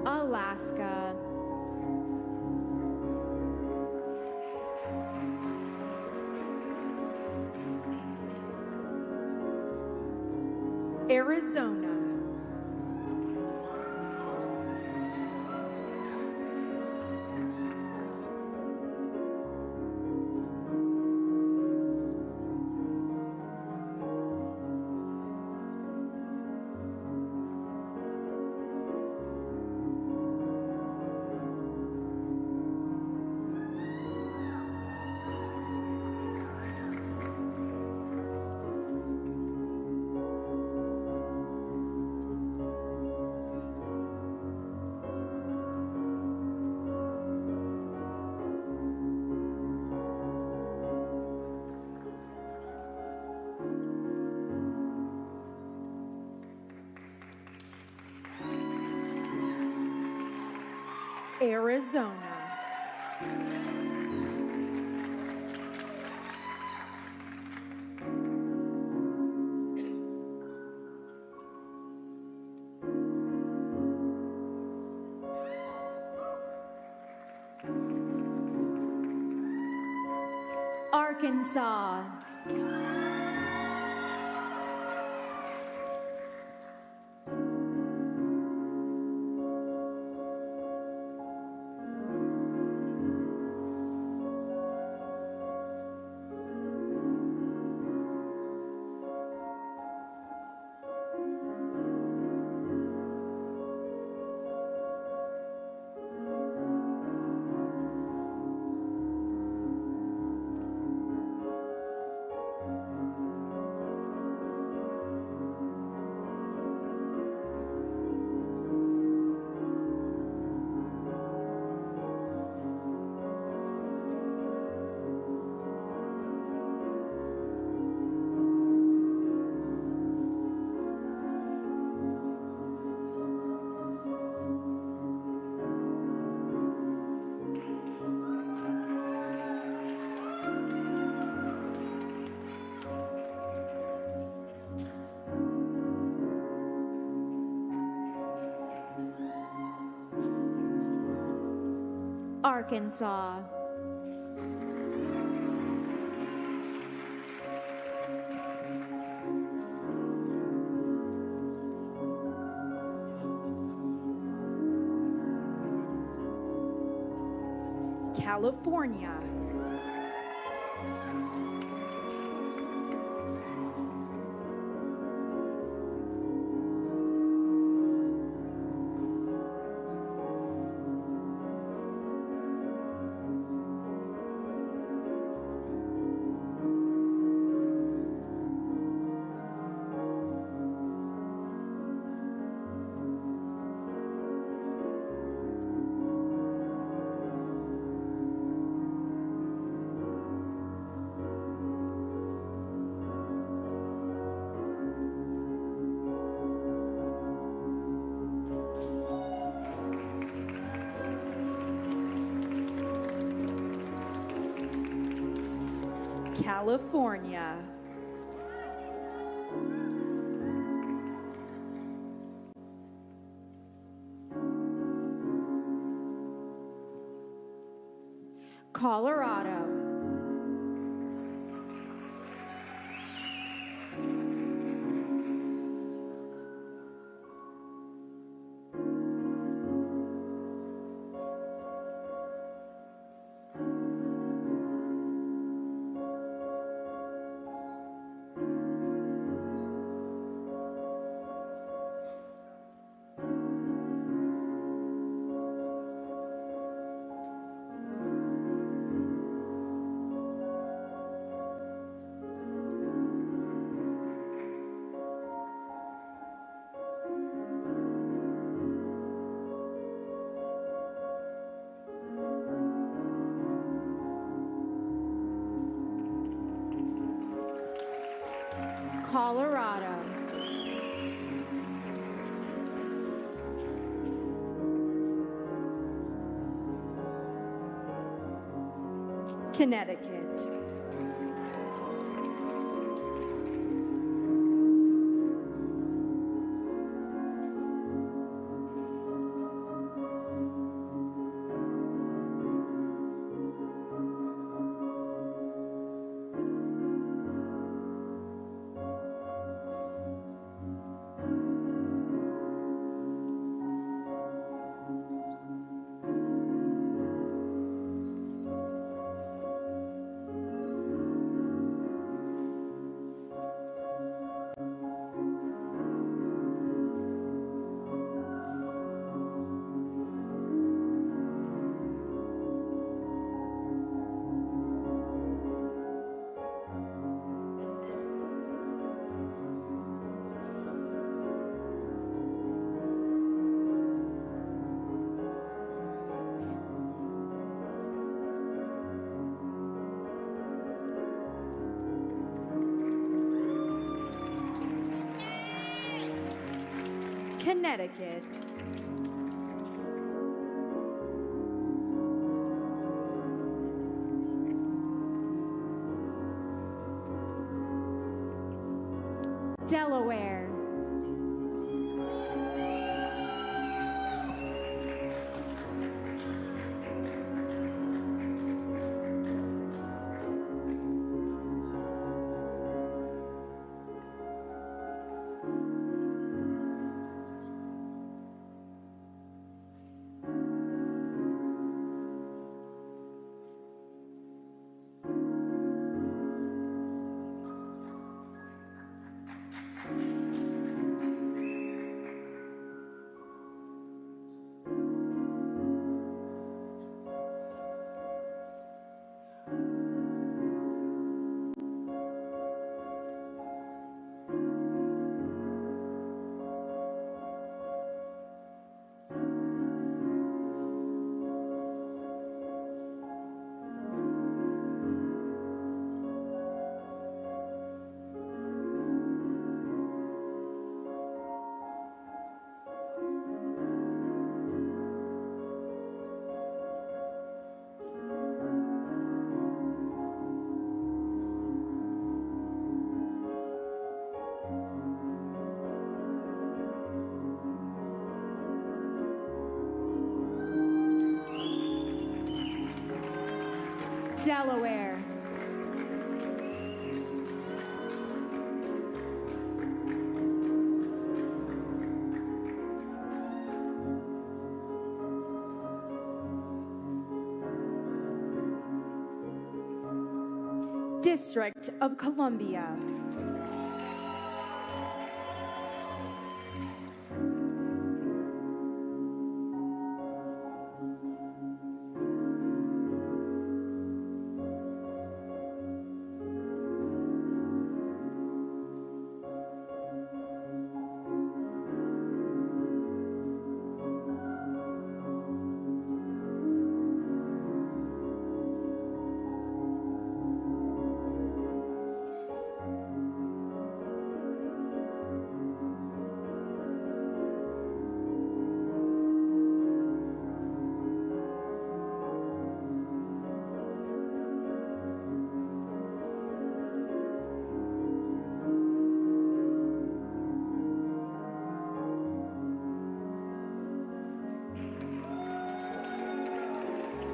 Alaska. Arizona. Arizona. Arkansas. Arkansas. California. California. Colorado. Colorado. Connecticut. Connecticut. Delaware. Delaware. District of Columbia.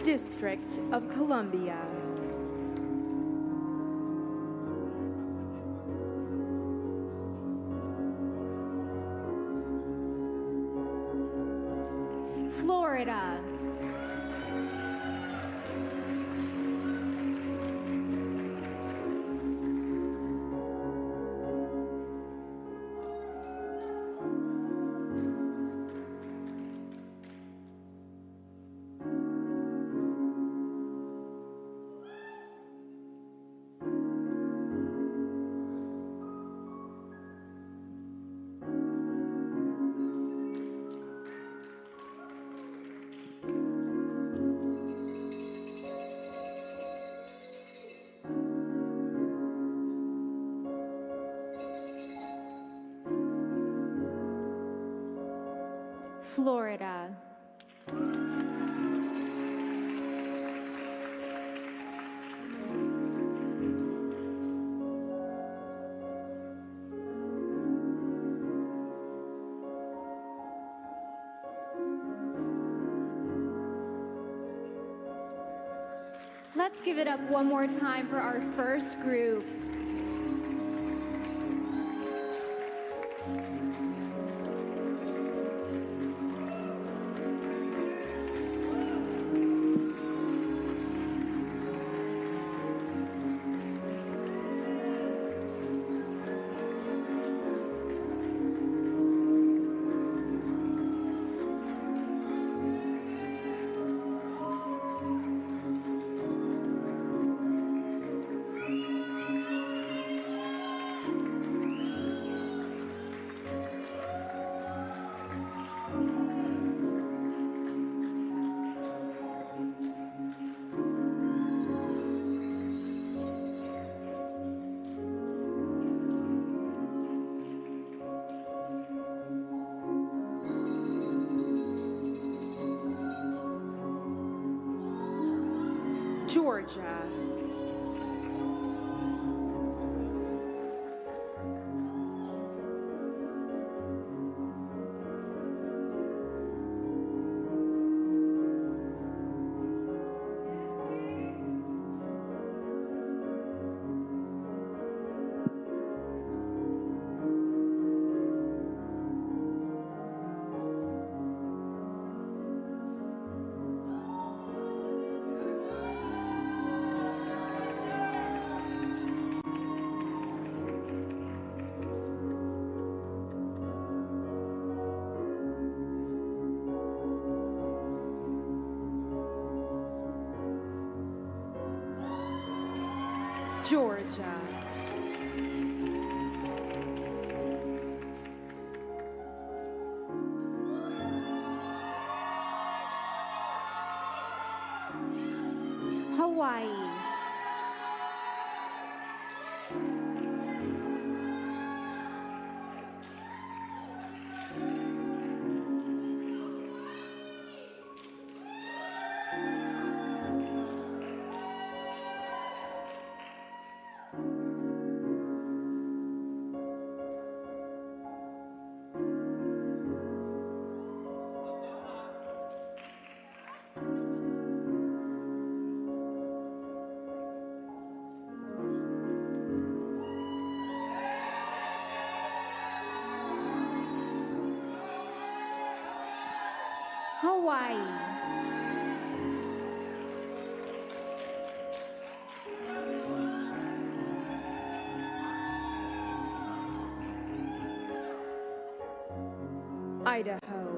District of Columbia. Florida. Florida. Let's give it up one more time for our first group. Georgia. Georgia. Hawaii. Hawaii. Idaho.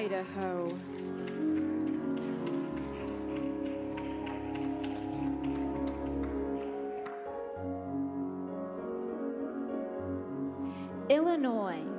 Idaho. Illinois.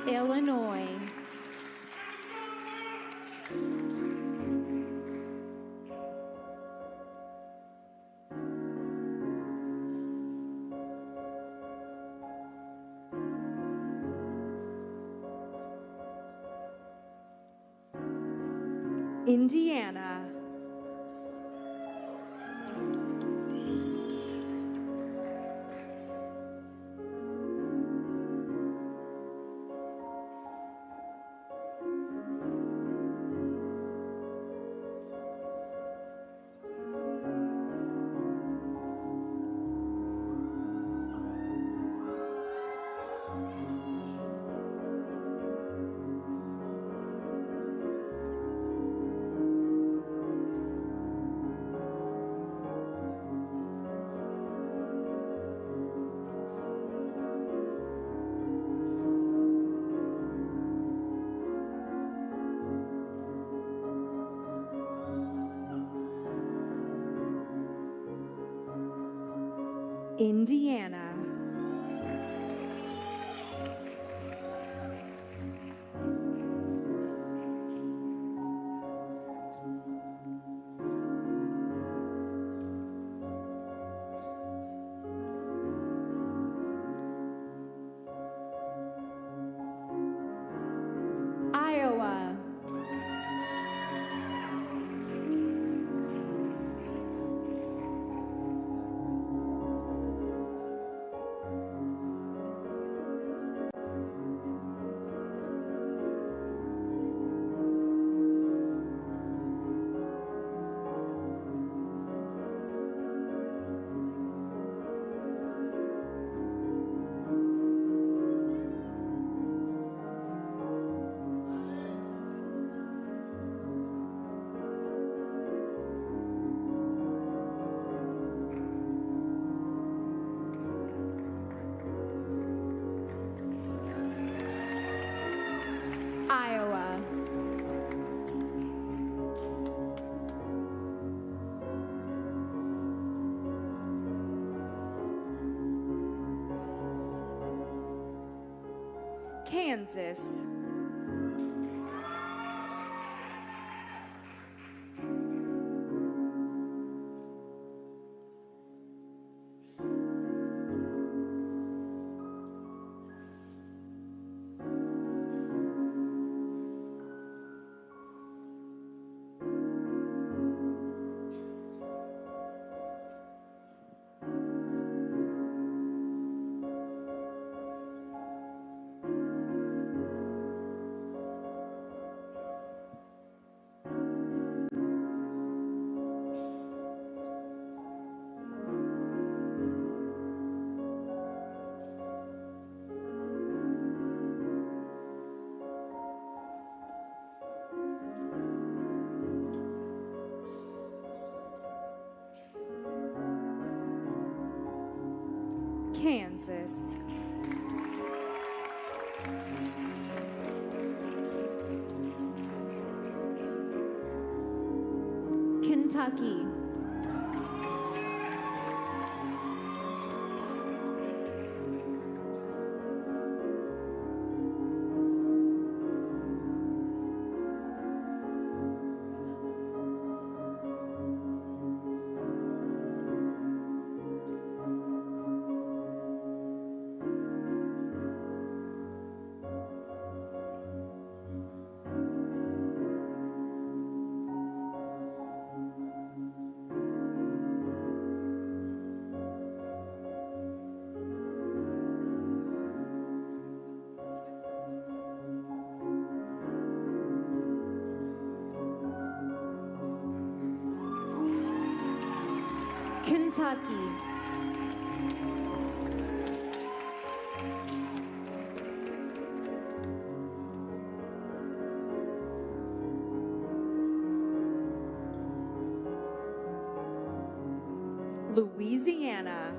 Illinois. Indiana. Indiana. Iowa. Iowa. Kansas. Kansas. Kentucky. Kentucky. Louisiana.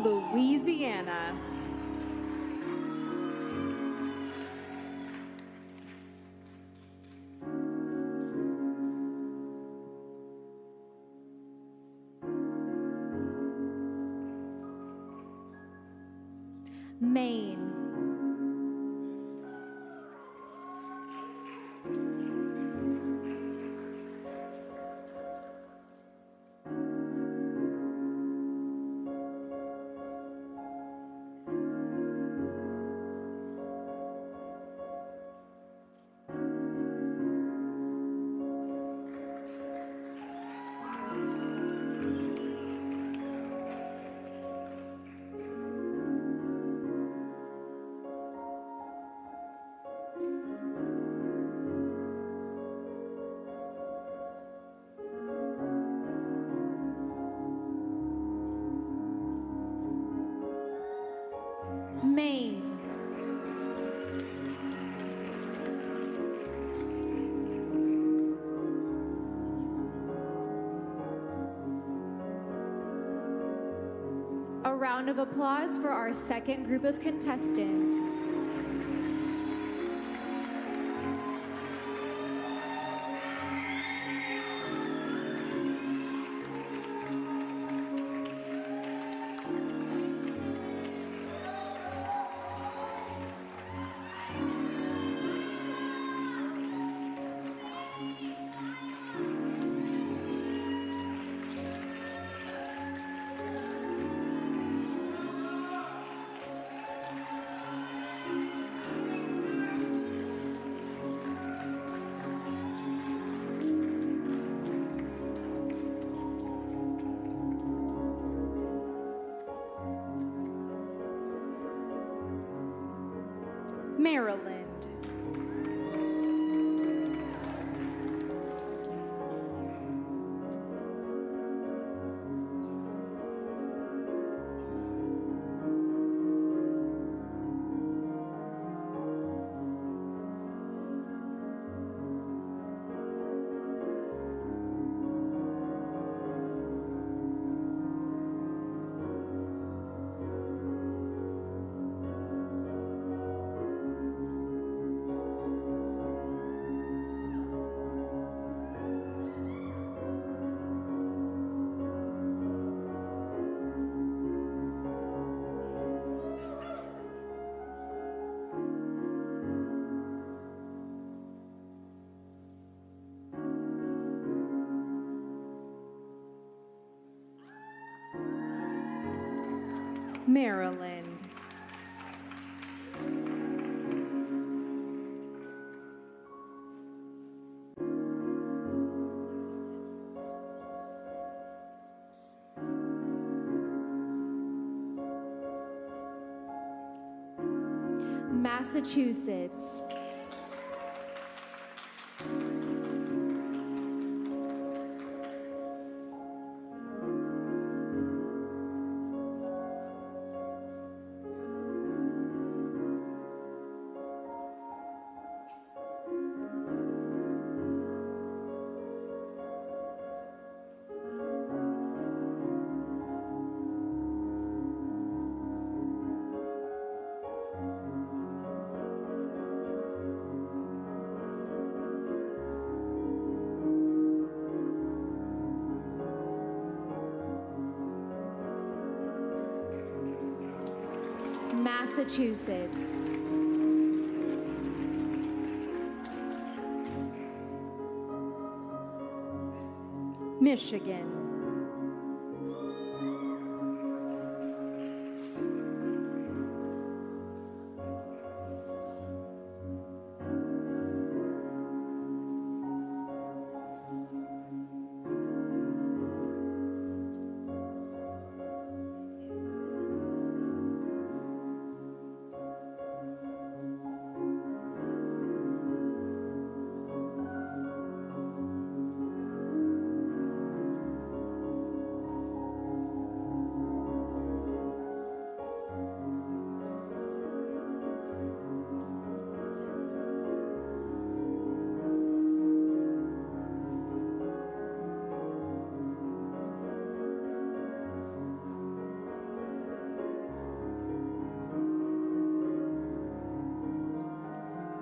Louisiana. Maine. Maine. A round of applause for our second group of contestants. Maryland. Maryland. Massachusetts. Massachusetts. Michigan.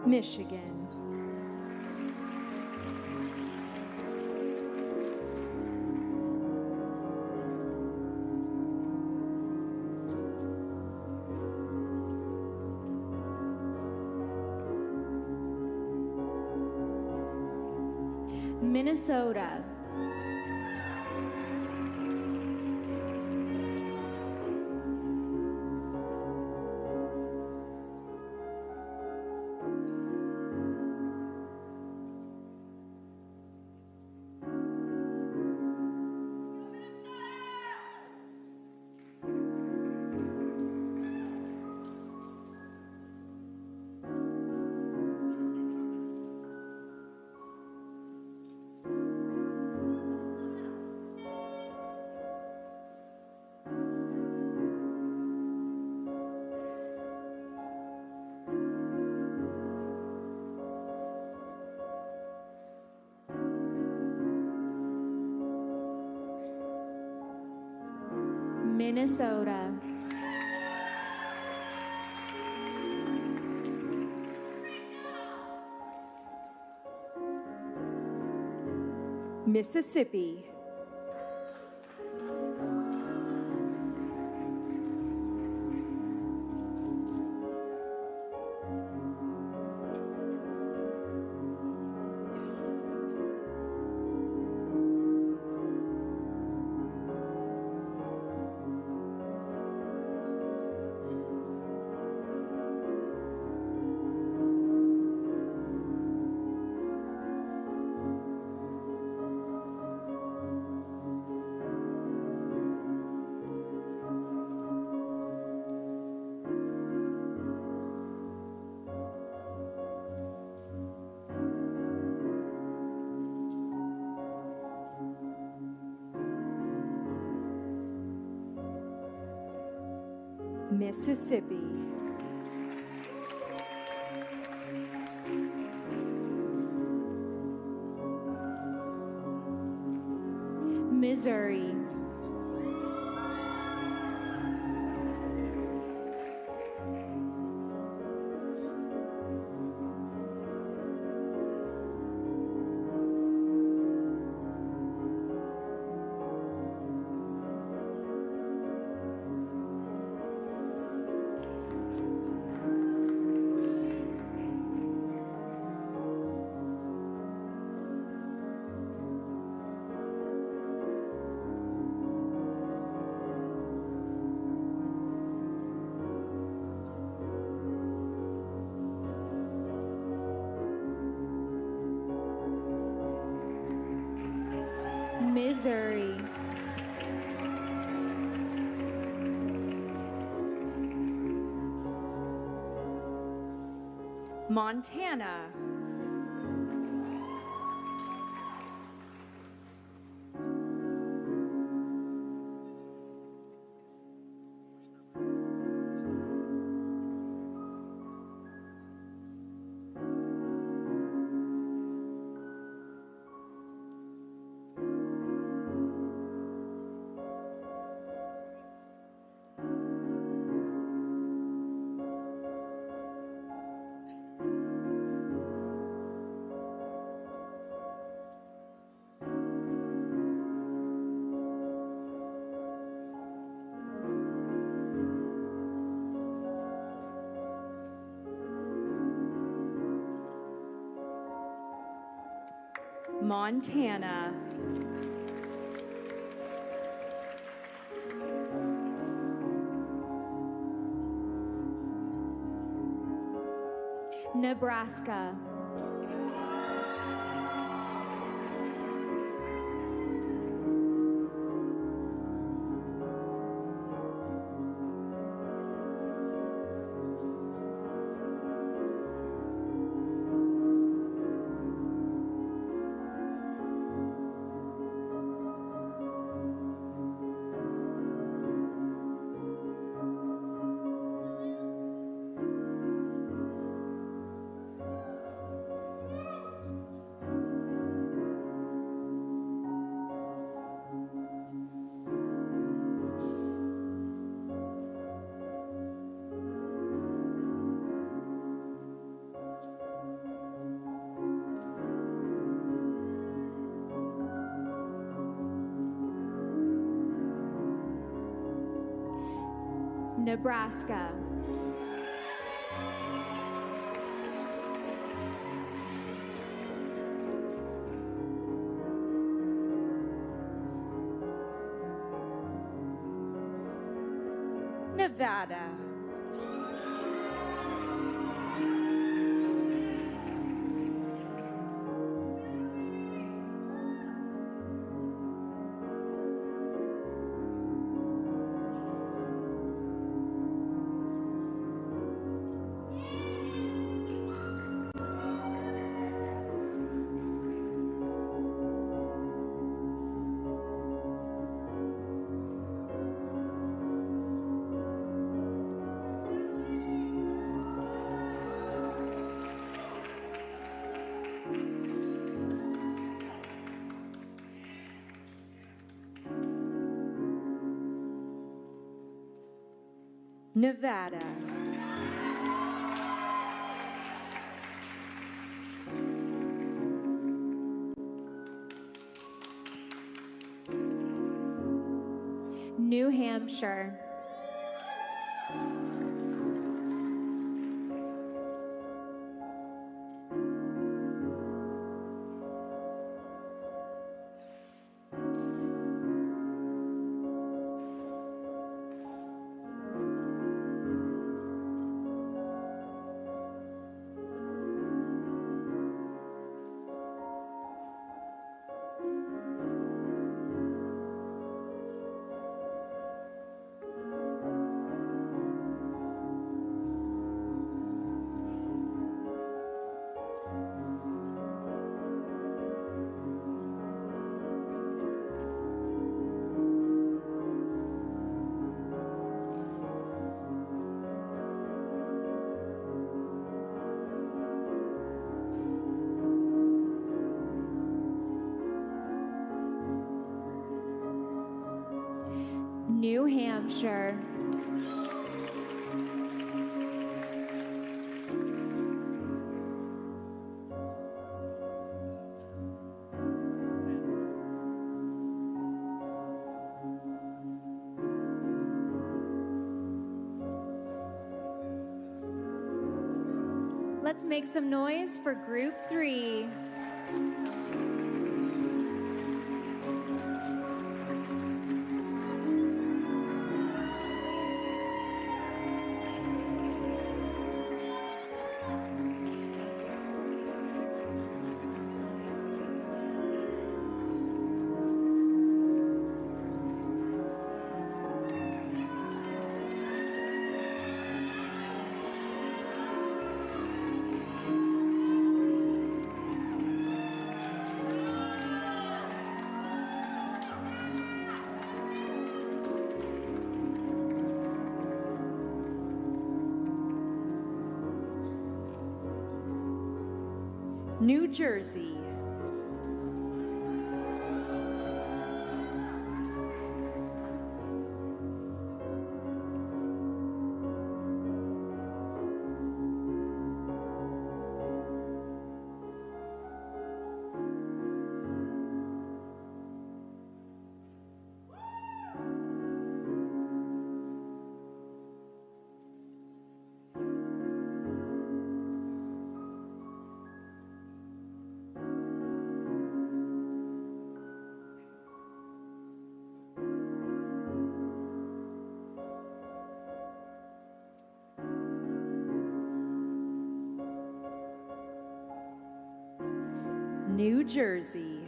Michigan. Minnesota. Minnesota. Mississippi. Mississippi. Missouri. Missouri. Montana. Montana. Nebraska. Nebraska. Nevada. Nevada. New Hampshire. New Hampshire. Let's make some noise for Group 3. New Jersey. New Jersey.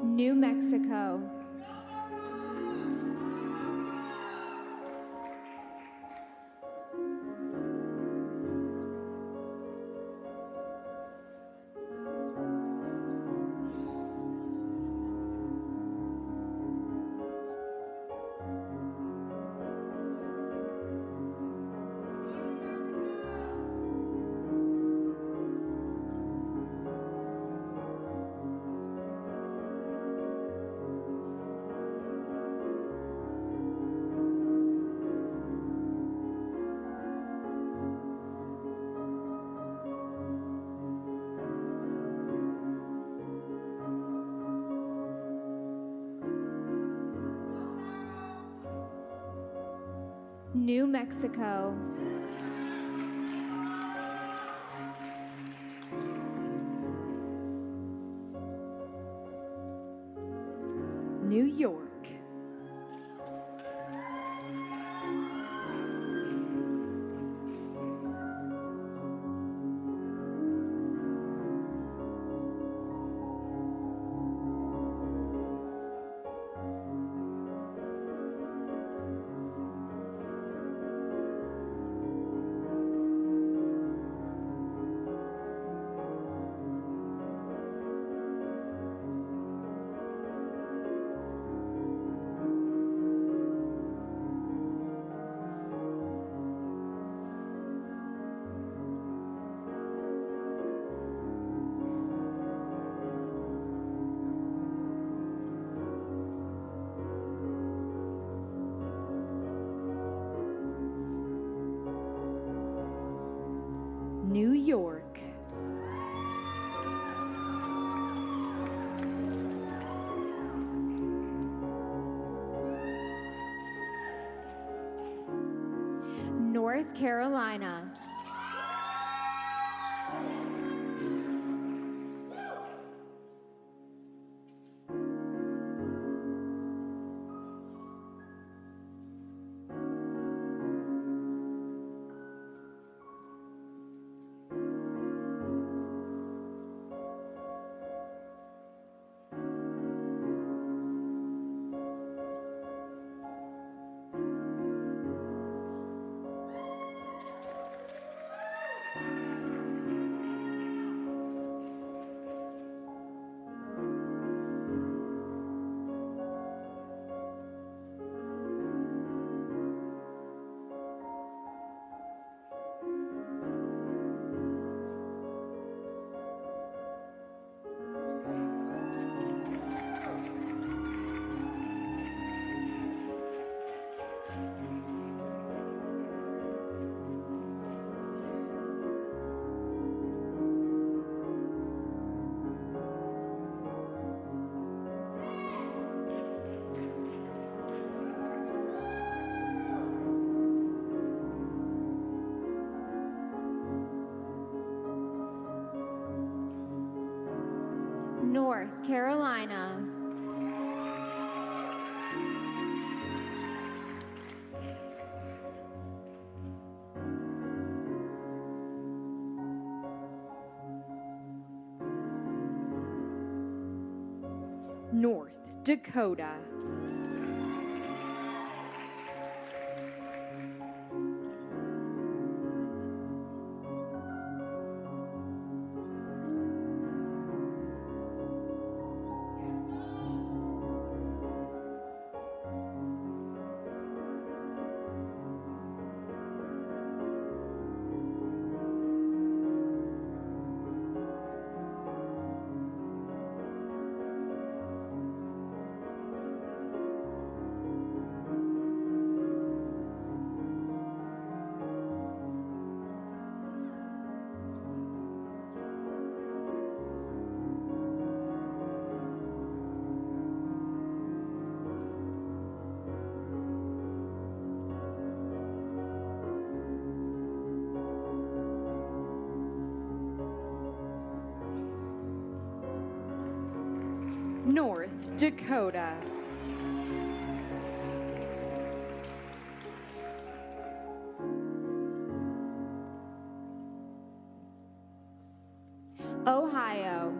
New Mexico. New Mexico. New York. New York. North Carolina. North Carolina. North Dakota. North Dakota. Ohio.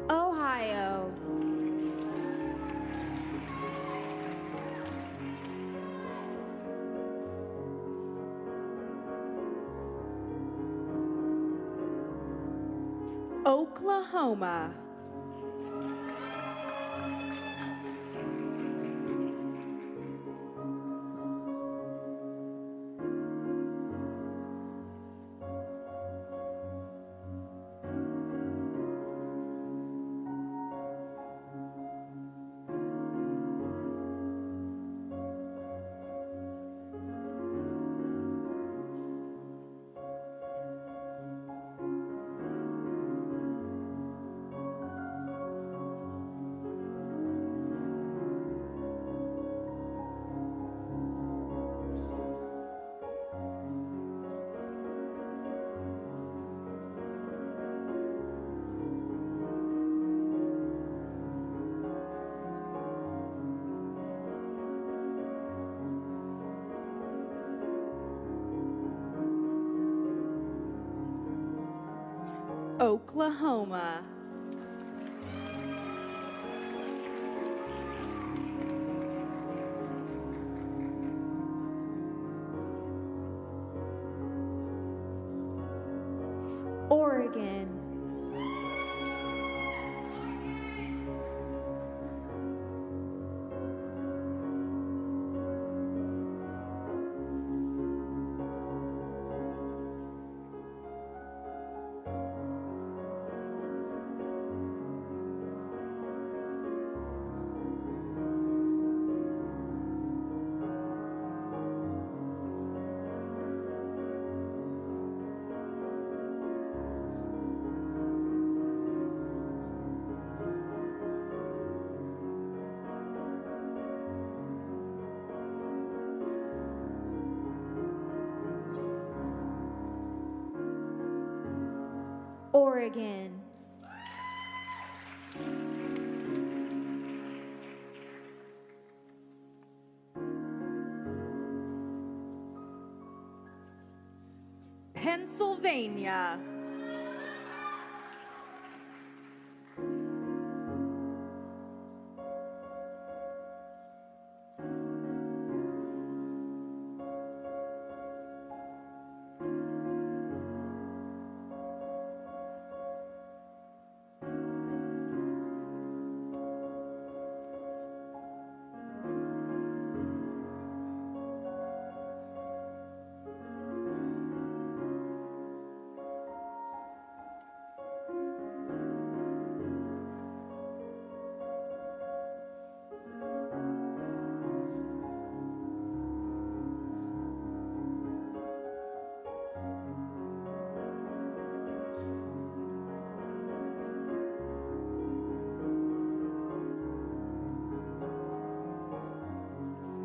Ohio. Oklahoma. Oklahoma. Oregon. Oregon. Pennsylvania.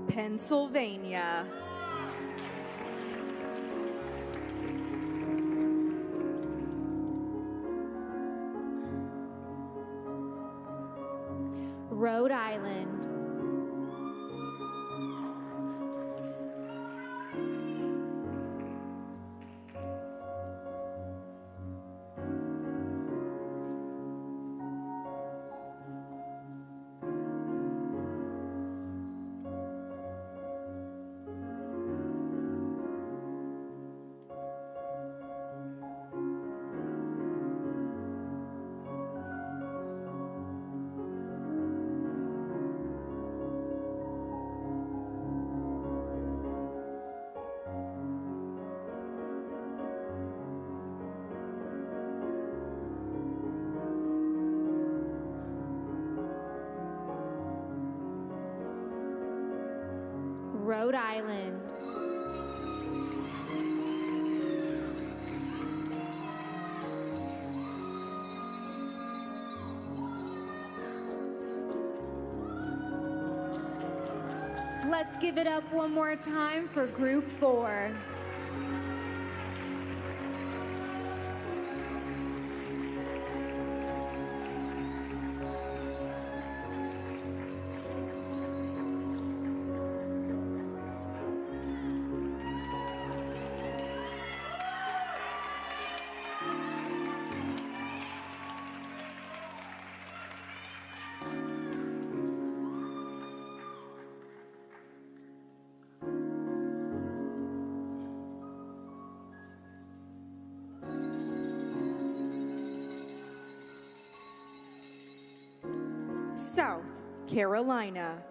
Pennsylvania. Rhode Island. Rhode Island. Let's give it up one more time for Group 4. South Carolina.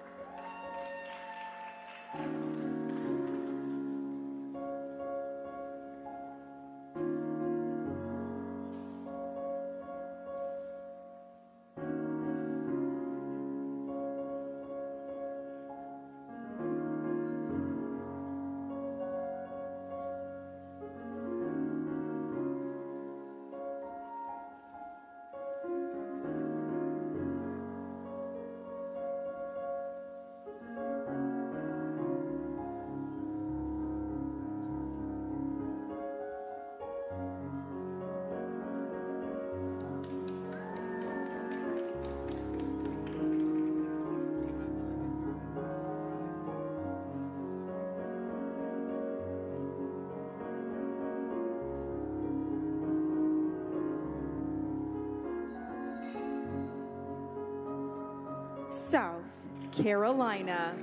South Carolina.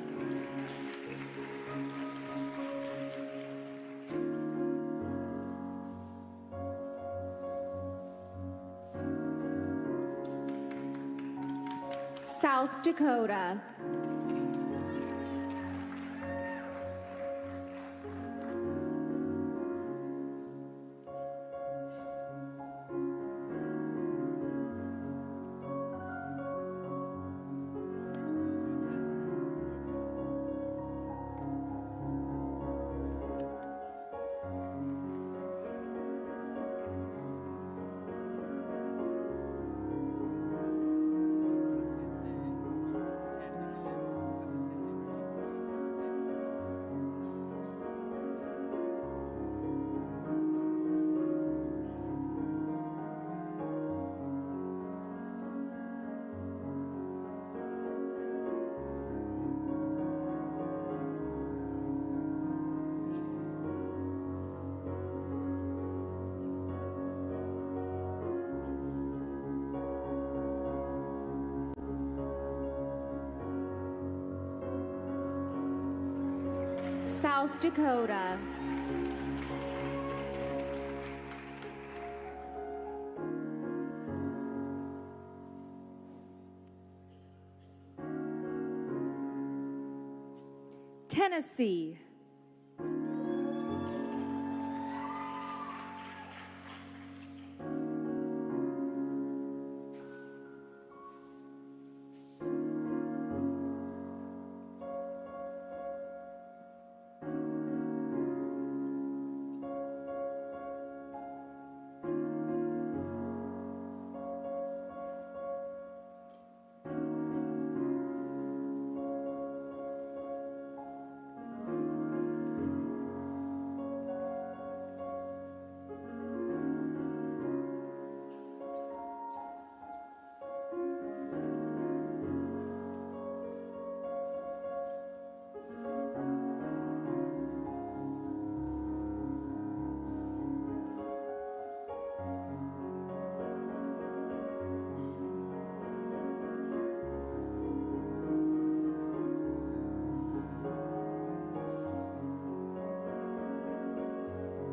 South Dakota. South Dakota. Tennessee.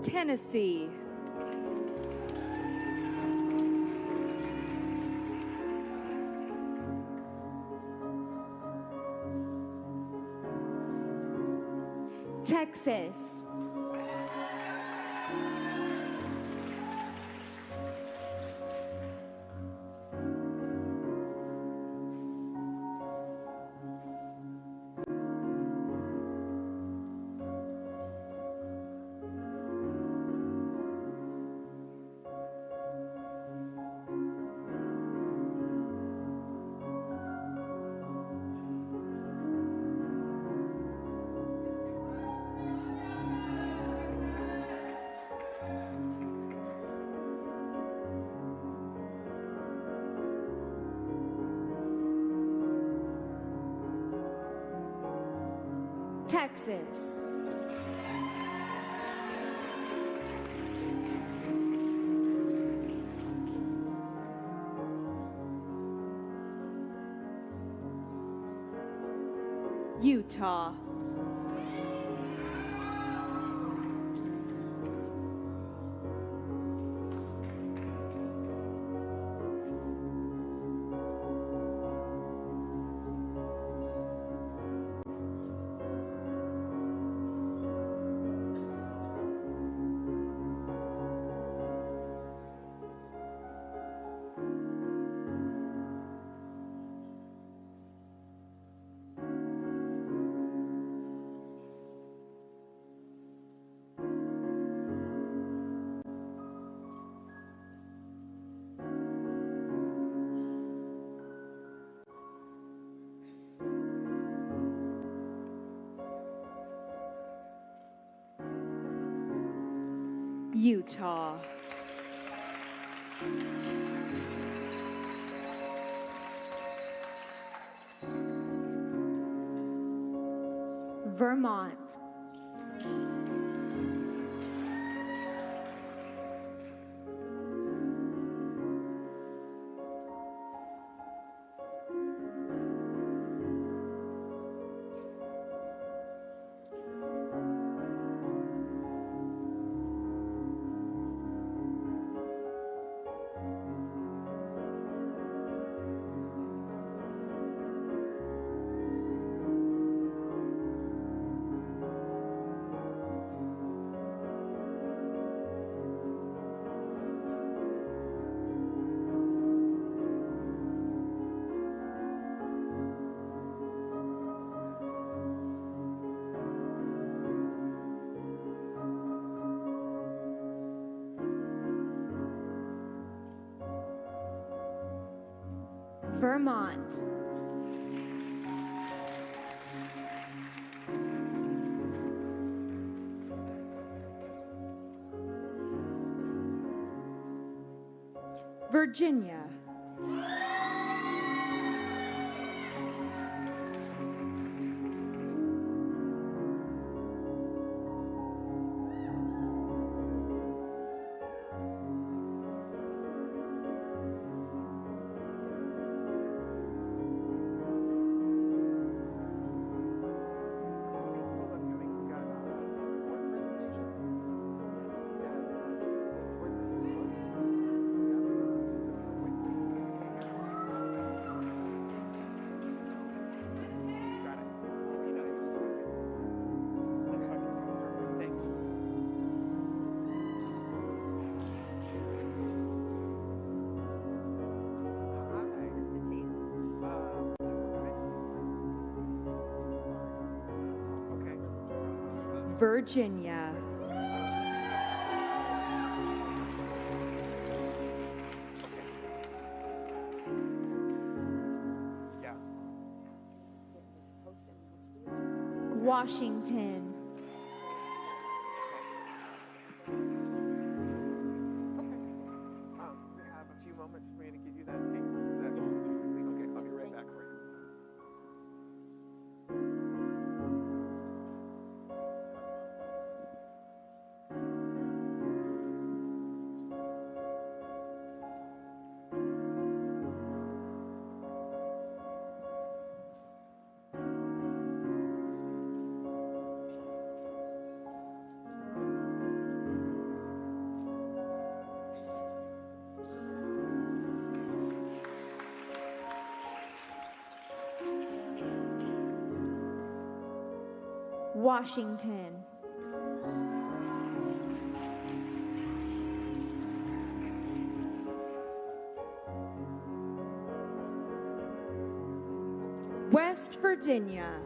Tennessee. Texas. Texas. Utah. Utah. Vermont. Vermont. Virginia. Virginia. Washington. We have a few moments for me to give you that tape. Okay, I'll be right back for you. Washington. West Virginia.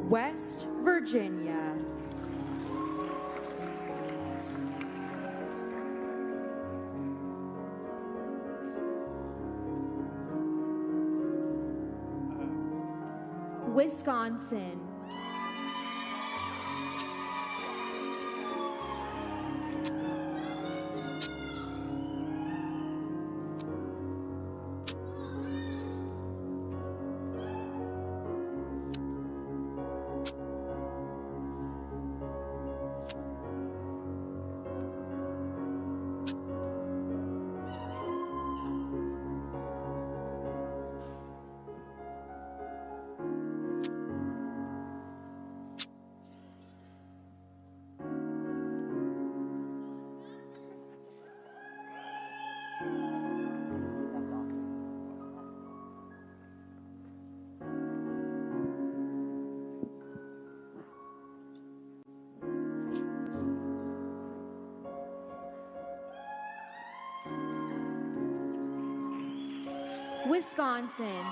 West Virginia. Wisconsin. Wisconsin.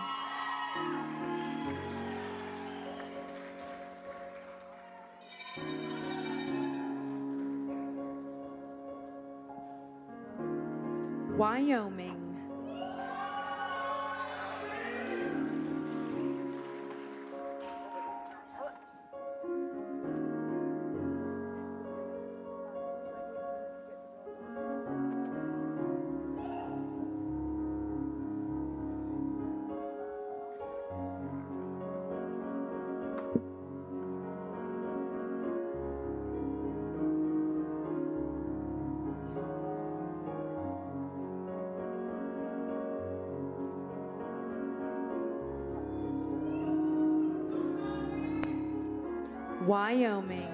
Wyoming. Wyoming.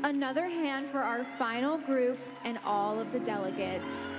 Another hand for our final group and all of the delegates.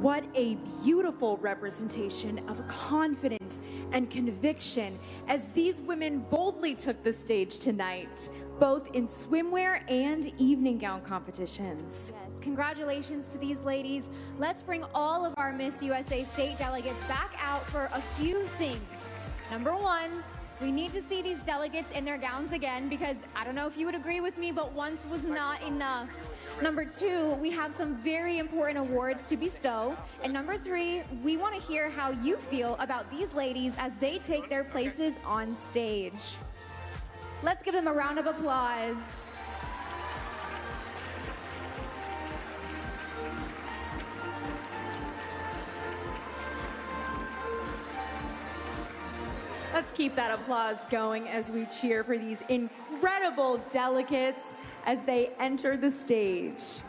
What a beautiful representation of confidence and conviction as these women boldly took the stage tonight, both in swimwear and evening gown competitions. Yes, congratulations to these ladies. Let's bring all of our Miss USA state delegates back out for a few things. Number one, we need to see these delegates in their gowns again because I don't know if you would agree with me, but once was not enough. Number two, we have some very important awards to bestow. And number three, we want to hear how you feel about these ladies as they take their places on stage. Let's give them a round of applause. Let's keep that applause going as we cheer for these incredible delegates as they enter the stage.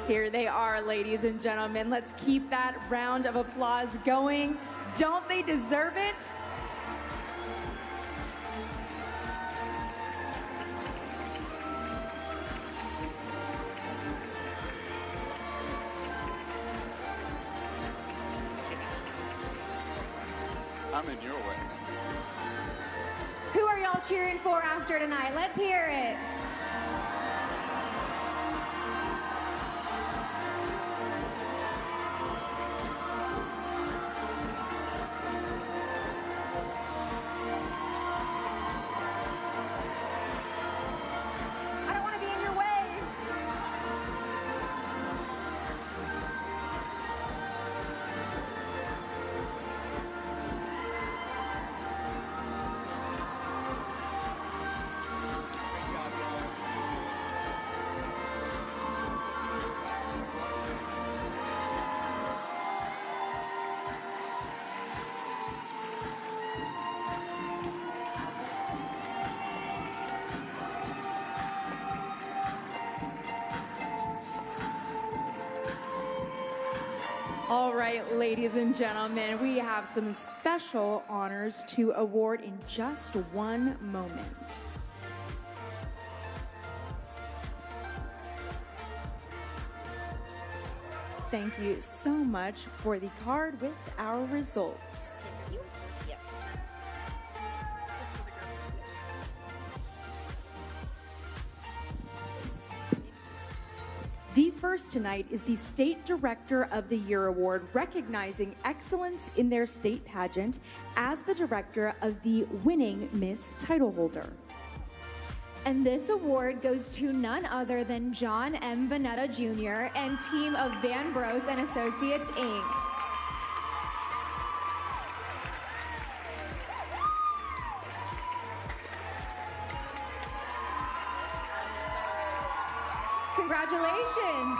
Here they are, ladies and gentlemen. Let's keep that round of applause going. Don't they deserve it? I'm in your way. Who are y'all cheering for after tonight? Let's hear it. All right, ladies and gentlemen, we have some special honors to award in just one moment. Thank you so much for the card with our results. The first tonight is the State Director of the Year Award, recognizing excellence in their state pageant as the director of the winning Miss title holder. And this award goes to none other than John M. Bonetta Jr. and team of Van Bros and Associates, Inc. Congratulations.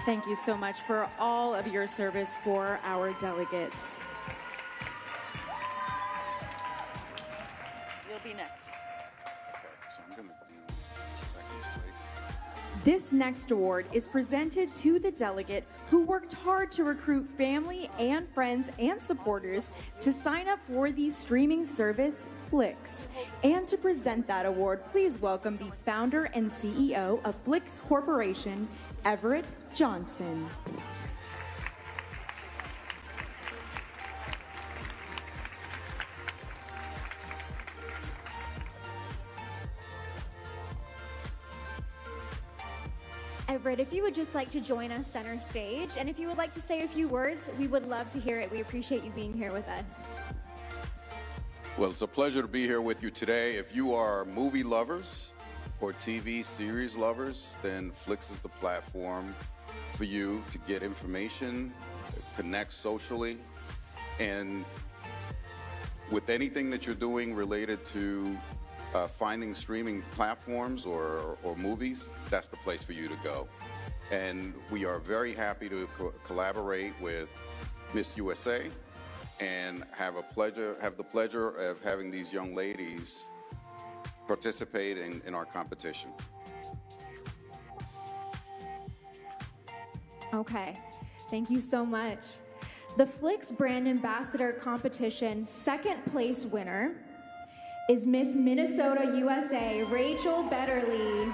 Thank you so much for all of your service for our delegates. You'll be next. Okay, so I'm going to do second place. This next award is presented to the delegate who worked hard to recruit family and friends and supporters to sign up for the streaming service Flix. And to present that award, please welcome the founder and CEO of Flix Corporation, Everett Johnson. Everett, if you would just like to join us center stage, and if you would like to say a few words, we would love to hear it. We appreciate you being here with us. Well, it's a pleasure to be here with you today. If you are movie lovers or TV series lovers, then Flix is the platform for you to get information, connect socially, and with anything that you're doing related to finding streaming platforms or movies, that's the place for you to go. And we are very happy to collaborate with Miss USA and have the pleasure of having these young ladies participate in our competition. Okay, thank you so much. The Flix Brand Ambassador Competition second place winner is Miss Minnesota USA, Rachel Betterly.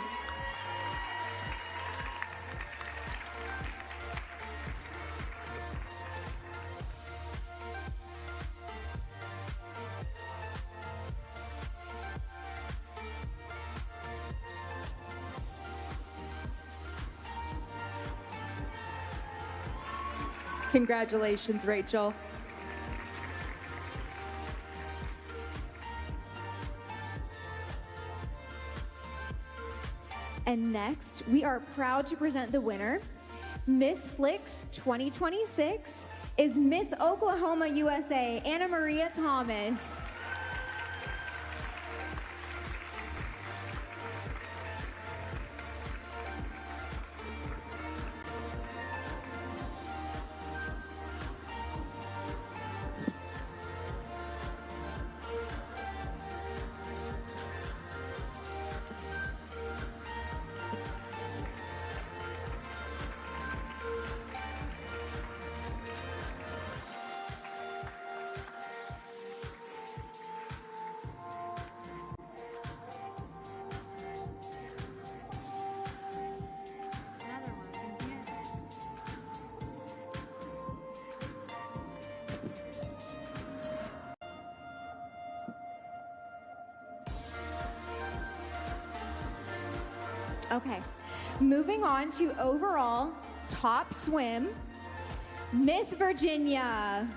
Congratulations, Rachel. And next, we are proud to present the winner. Miss Flix 2026 is Miss Oklahoma USA, Anna Maria Thomas. Okay, moving on to overall top swim, Miss Virginia.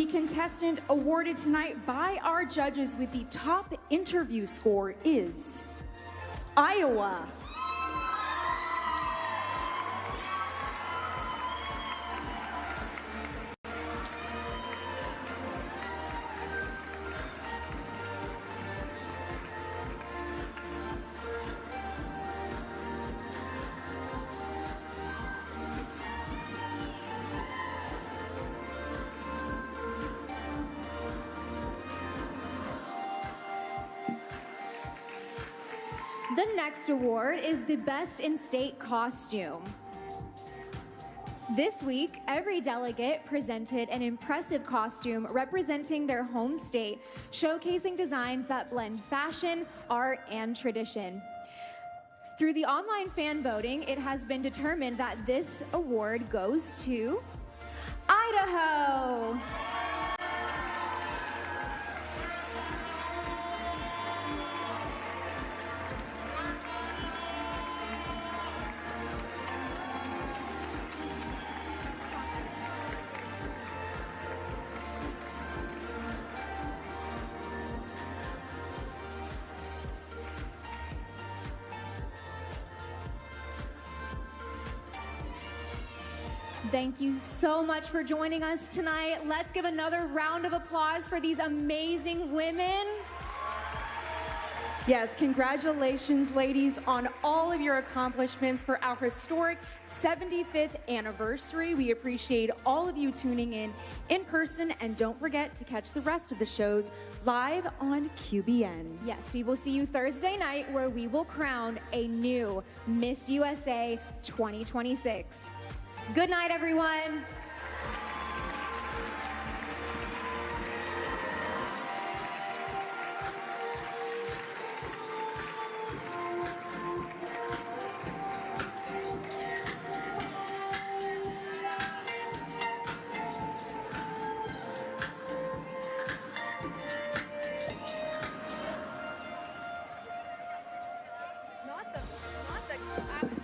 The contestant awarded tonight by our judges with the top interview score is Iowa. The next award is the Best in-State Costume. This week, every delegate presented an impressive costume representing their home state, showcasing designs that blend fashion, art, and tradition. Through the online fan voting, it has been determined that this award goes to Idaho. Thank you so much for joining us tonight. Let's give another round of applause for these amazing women. Yes, congratulations, ladies, on all of your accomplishments for our historic 75th anniversary. We appreciate all of you tuning in person, and don't forget to catch the rest of the shows live on QBN. Yes, we will see you Thursday night, where we will crown a new Miss USA 2026. Good night, everyone. Not the